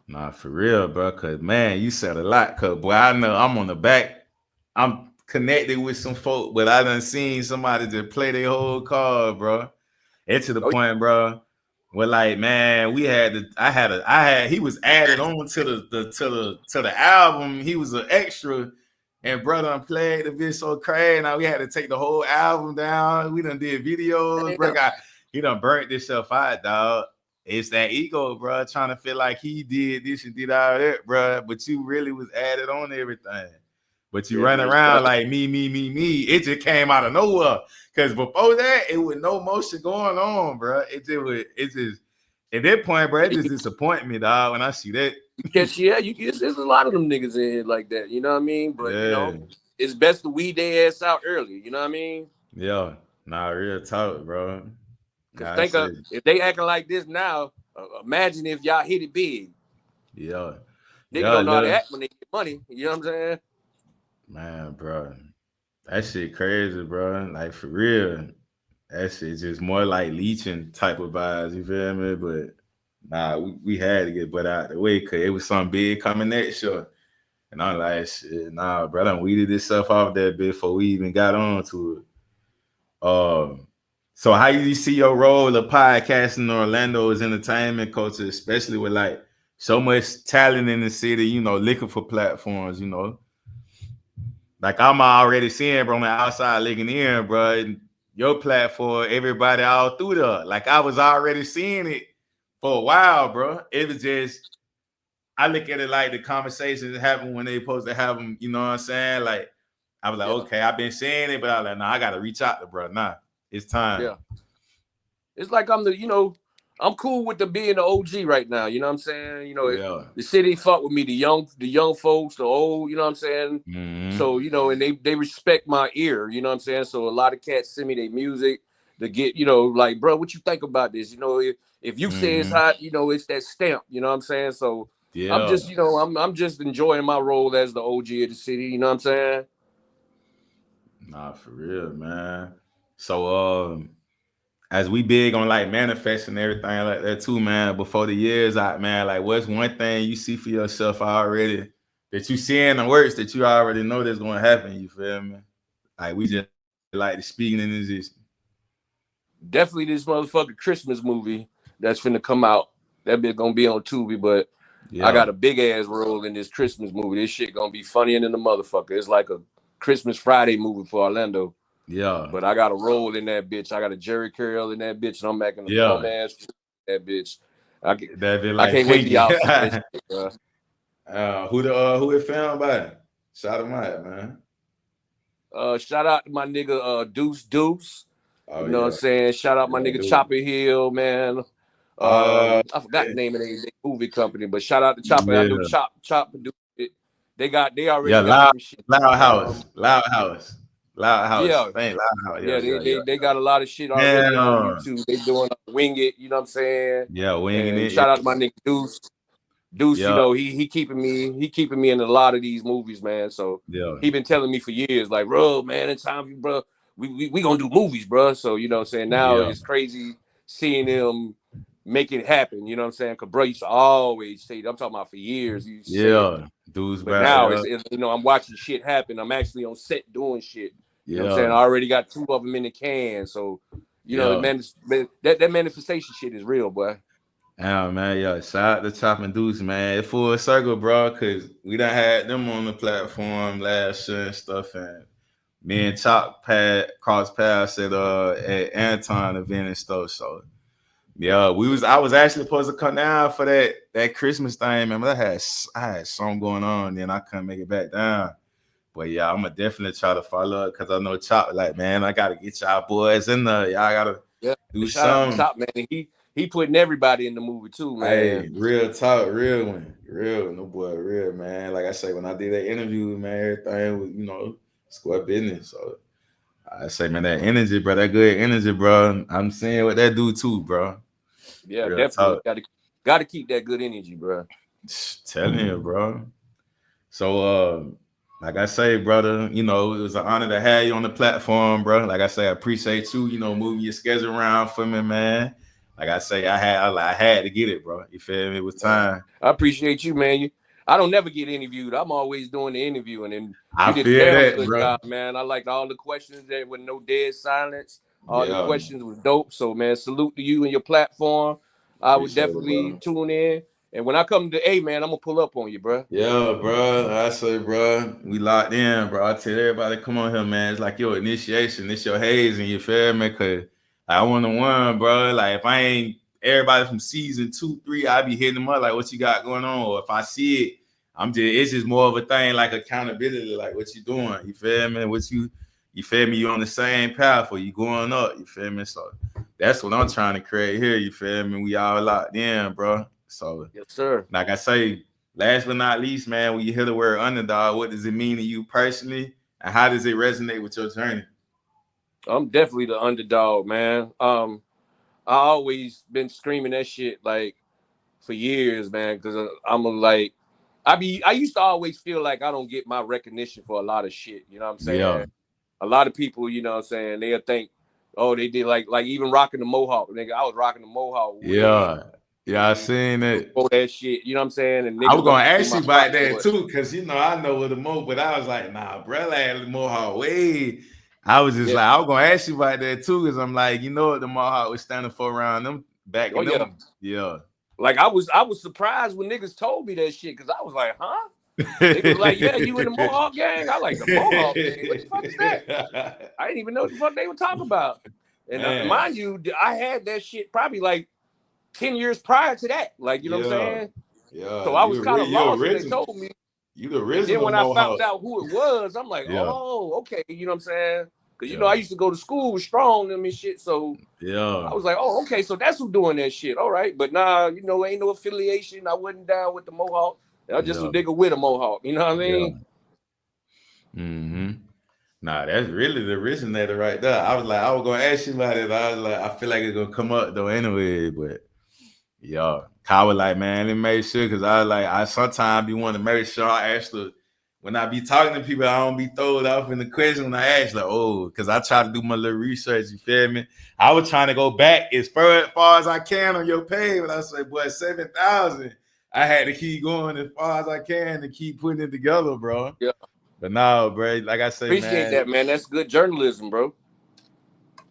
Nah, for real, bro. Cause man, you said a lot. Cause boy, I know I'm on the back. I'm connected with some folk, but I done seen somebody just play their whole card, bro. It's to the point, bro. Where like, man, he was added on to the album. He was an extra, and brother done played the bitch so crazy. Now we had to take the whole album down. We done did videos, bro. He done burnt himself out, dog. It's that ego, bro, trying to feel like he did this and did all that, bro. But you really was added on everything. But you run around like me. It just came out of nowhere. Because before that, it was no motion going on, bro. It just at that point, bro, it just disappointed me, dog, when I see that. There's a lot of them niggas in here like that, you know what I mean? But you know, it's best to weed their ass out early, you know what I mean? Yeah, nah, real talk, bro. Because if they acting like this now, imagine if y'all hit it big. Yeah. Niggas don't know how to act when they get money, you know what I'm saying? Man, bro. That shit crazy, bro. Like for real. That shit just more like leeching type of vibes, you feel me? But nah, we had to get butt out the way because it was something big coming next year. And I'm like, shit, nah, bro, I done weeded this stuff off that bit before we even got on to it. So how do you see your role of podcasting in Orlando's entertainment culture, especially with like so much talent in the city, you know, looking for platforms, you know? Like I'm already seeing, bro, on the outside looking in, bro, and your platform, everybody all through there. Like I was already seeing it for a while, bro. It was just I look at it like the conversations happen when they supposed to have them. You know what I'm saying? Like I was like, okay, I've been saying it, but I was like, nah, I gotta reach out to bro. Nah, it's time. Yeah, it's like I'm cool with the being the OG right now. You know what I'm saying? You know, the city fuck with me, the young folks, the old. You know what I'm saying? Mm-hmm. So you know, and they respect my ear. You know what I'm saying? So a lot of cats send me their music to get, you know, like, bro, what you think about this? You know, if you say it's hot, you know, it's that stamp. You know what I'm saying? So I'm just, you know, I'm just enjoying my role as the OG of the city. You know what I'm saying? Nah, for real, man. So as we big on like manifesting everything like that too, man. Before the year's out, man, like what's one thing you see for yourself already that you see in the works that you already know that's gonna happen? You feel me? Like we just like the speaking in existence. Definitely this motherfucking Christmas movie that's finna come out. That bitch gonna be on Tubi, but I got a big ass role in this Christmas movie. This shit gonna be funnier than the motherfucker. It's like a Christmas Friday movie for Orlando. Yeah. But I got a role in that bitch. I got a Jerry Curl in that bitch, and I'm acting a dumbass that bitch. I can't wait till y'all see that shit, bro. Who it filmed by? Shout him out, man. Shout out to my nigga Deuce. Oh, you know what I'm saying? Shout out my nigga Chopper Hill, man. I forgot the name of their movie company, but shout out to Chopper. I know Chop produced it. They already got some shit. Loud House. Yeah. Thank Loud House. They got a lot of shit already on YouTube. They doing Wing It, you know what I'm saying? Yeah, winging it. Shout out to my nigga Deuce. You know, he keeping me in a lot of these movies, man. So he been telling me for years, like, bro, man, it's time for you, bro. We gonna do movies, bro. So you know what I'm saying? Now it's crazy seeing him make it happen. You know what I'm saying? Cause bro used to always say, I'm talking about for years. You dudes, but now it's you know, I'm watching shit happen. I'm actually on set doing shit. You know what I'm saying? I already got 2 of them in the can. So you know, man, that manifestation shit is real, boy. Yeah, man, shout out to Chop and Deuce, man. It's full circle, bro, because we done had them on the platform last year and stuff, and me and Chop crossed paths at Anton event and stuff. So I was actually supposed to come down for that Christmas thing, man. But I had something going on, then I couldn't make it back down. But yeah, I'm gonna definitely try to follow up because I know Chop, like, man, I gotta get y'all boys in there. Y'all gotta do something. Chop, man. He putting everybody in the movie too, man. Hey, real talk, real one. Real, no boy, real, man. Like I say, when I did that interview, man, everything was, you know, square business. So I say, man, that energy, bro, that good energy, bro. I'm seeing what that do too, bro. Yeah, real definitely. Gotta keep that good energy, bro. Telling you, bro. So like I say, brother, you know, it was an honor to have you on the platform, bro. Like I say, I appreciate you, you know, moving your schedule around for me, man. Like I say, I had to get it, bro. You feel me? It was time. I appreciate you, man. I don't never get interviewed. I'm always doing the interviewing, and I you did a damn good job, man. I liked all the questions that with no dead silence. All the questions was dope. So, man, salute to you and your platform. I would definitely tune in. And when I come to man, I'm gonna pull up on you, bro. Yeah, bro. I say, bro, we locked in, bro. I tell everybody, come on here, man. It's like your initiation. It's your hazing. You feel me? Cause I want to win, bro. Like if I ain't everybody from season 2, 3, I be hitting them up like, what you got going on? Or if I see it, it's just more of a thing like accountability, like what you doing. You feel me? You feel me? You on the same path or you going up. You feel me? So that's what I'm trying to create here. You feel me? We all locked in, bro. So yes, sir. Like I say, last but not least, man, when you hear the word underdog, what does it mean to you personally? And how does it resonate with your journey? I'm definitely the underdog, man. I always been screaming that shit like for years, man, because I'm like, I used to always feel like I don't get my recognition for a lot of shit. You know what I'm saying? Yeah. a lot of people, you know what I'm saying, they'll think, oh, they did like even rocking the mohawk. Nigga, I was rocking the mohawk. Yeah, I seen it. Before that shit, you know what I'm saying? And niggas I was gonna don't ask you about that too, because you know I know with the mo, but I was like, nah, bro, had the mohawk way. I was just like, I was gonna ask you about that too, because I'm like, you know what the mohawk was standing for around them back in them. Yeah. Like I was surprised when niggas told me that shit, because I was like, huh? They was like, yeah, you in the mohawk gang? I like the mohawk gang. What the fuck is that? I didn't even know what the fuck they were talking about. And mind you, I had that shit probably like 10 years prior to that. Like, you know what I'm saying? Yeah. So I was kind of lost when they told me. You the original. And then when mohawk. I found out who it was, I'm like, oh, okay. You know what I'm saying? Because, you know, I used to go to school with Strong and shit. So I was like, oh, okay. So that's who doing that shit. All right. But nah, you know, ain't no affiliation. I wasn't down with the mohawk. I just a nigga with a mohawk. You know what I mean? Mm-hmm. Nah, that's really the originator right there. I was going to ask you about it. I was like, I feel like it's going to come up though anyway. But Kyle was like, man, it made sure, because I was like, I sometimes be wanting to make sure I ask the, when I be talking to people, I don't be thrown off in the question when I ask, like, oh, because I try to do my little research, you feel me? I was trying to go back as far as I can on your page, but I said, boy, 7,000. I had to keep going as far as I can to keep putting it together, bro. Yeah. But no, bro, like I say, appreciate that, man. That's good journalism, bro.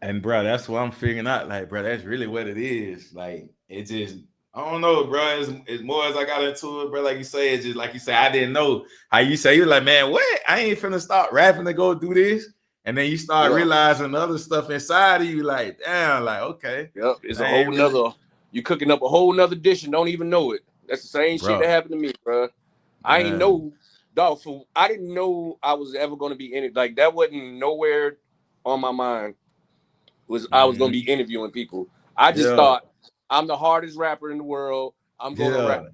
And bro, that's what I'm figuring out. Like, bro, that's really what it is. Like, it just, I don't know, bro. It's more as I got into it, bro. Like you say, it's just like you say, I didn't know how you say. You're like, man, what? I ain't finna start rapping to go do this. And then you start realizing other stuff inside of you, like, damn, like, okay. Yep, it's a whole nother, you cooking up a whole nother dish and don't even know it. That's the same shit that happened to me, bro. I ain't know, dog. I didn't know I was ever gonna be in it. Like, that wasn't nowhere on my mind. I was gonna be interviewing people. I just thought, I'm the hardest rapper in the world. I'm gonna rap.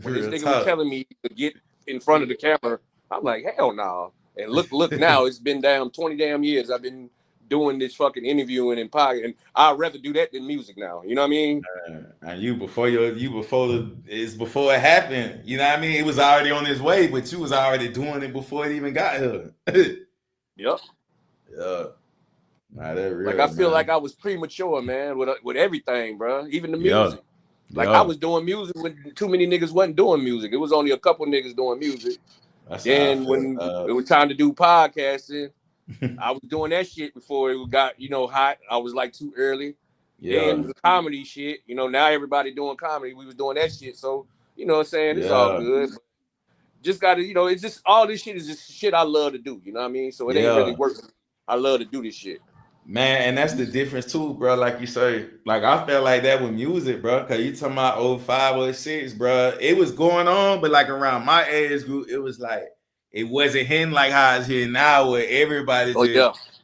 When this nigga was telling me to get in front of the camera, I'm like, hell no. And look now, it's been 20 damn years I've been doing this fucking interviewing and podcast, and I'd rather do that than music now. You know what I mean? And before it happened. You know what I mean? It was already on its way, but you was already doing it before it even got here. Yep. Yeah. Nah, that real, like I feel like I was premature, man, with everything, bro. Even the music. Like I was doing music when too many niggas wasn't doing music. It was only a couple niggas doing music. Then when it was time to do podcasting, I was doing that shit before it got, hot. I was like too early. Then the comedy shit, now everybody doing comedy. We was doing that shit. So, you know what I'm saying? It's all good. But just gotta, it's just all this shit is just shit I love to do. You know what I mean? So it ain't really work. I love to do this shit. Man, and that's the difference too, bro. Like you say, like I felt like that with music, bro. Cause you talking about 05, 06, bro. It was going on, but like around my age group, it was like it wasn't hitting like how it's here now, where everybody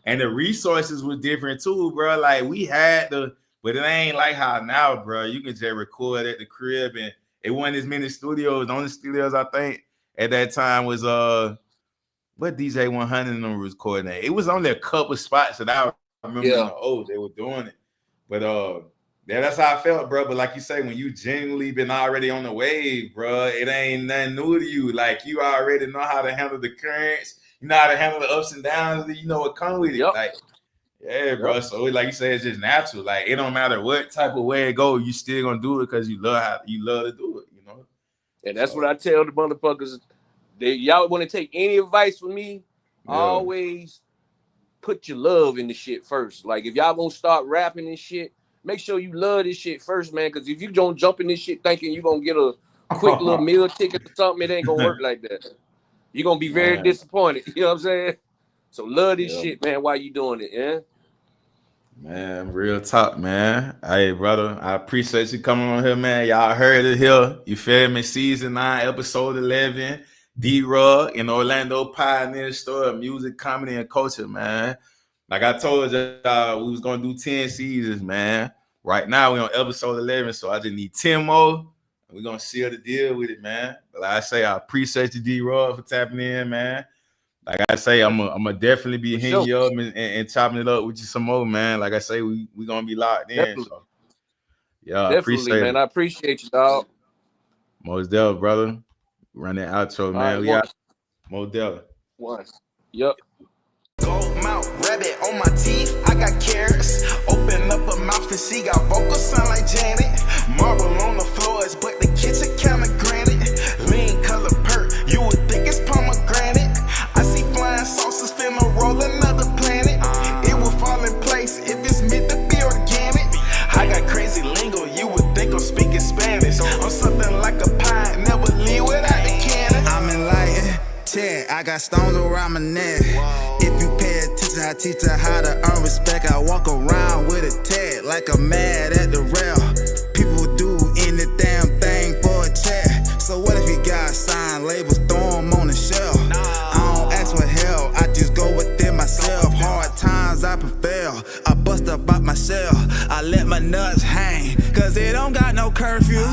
and the resources were different too, bro. Like we had but it ain't like how now, bro. You can just record at the crib, and it wasn't as many studios. The only studios I think at that time was what DJ 100 and them was recording at. It was only a couple spots that I remember they were doing it. But that's how I felt, bro. But like you say, when you genuinely been already on the wave, bro, it ain't nothing new to you. Like you already know how to handle the currents, you know how to handle the ups and downs, you know what come with it. Like, bro. So like you say, it's just natural. Like it don't matter what type of way it go, you still gonna do it because you love to do it, And that's what I tell the motherfuckers. Y'all want to take any advice from me, always put your love in the shit first. Like if y'all gonna start rapping and shit, make sure you love this shit first, man. Because if you don't jump in this shit thinking you're gonna get a quick little meal ticket or something, it ain't gonna work like that. You're gonna be very disappointed. You know what I'm saying? So love this shit, man, while you doing it, yeah? Man, real talk, man. Hey, brother, I appreciate you coming on here, man. Y'all heard it here. You feel me? Season 9, episode 11. D Rugg in Orlando, pioneer store of music, comedy, and culture, man. Like I told you, we was gonna do 10 seasons, man. Right now we on episode 11, so I just need 10 more. We're gonna seal the deal with it, man. But like I say, I appreciate you, D Rugg, for tapping in, man. Like I say, I'm gonna definitely be hitting you up and chopping it up with you some more, man. Like I say, we gonna be locked in. Definitely. So yeah, Definitely, appreciate man. it. I appreciate you, dog. Most definitely, brother. Run that outro, man. Right, we got Modella. One. Yep. Gold mouth, rabbit on my teeth, I got carrots. Open up her mouth and she got vocals sound like Janet. Marble on the floors, but the kitchen kinda granted. Lean color perk, you would think it's pomegranate. I see flying saucers finna roll another planet. It will fall in place if it's meant to be organic. I got crazy lingo, you would think I'm speaking Spanish. I'm something like a pie, never leave without the cannon. I'm enlightened, check, I got stones around my neck. If you pay attention, I teach her how to earn respect. I walk around with a tag like I'm mad at the rail. People do any damn thing for a check. So what if you got signed labels, throw them on the shelf? I don't ask for help, I just go within myself. Hard times I prevail, I bust up out my shell. I let my nuts hang, cause it don't got no curfew.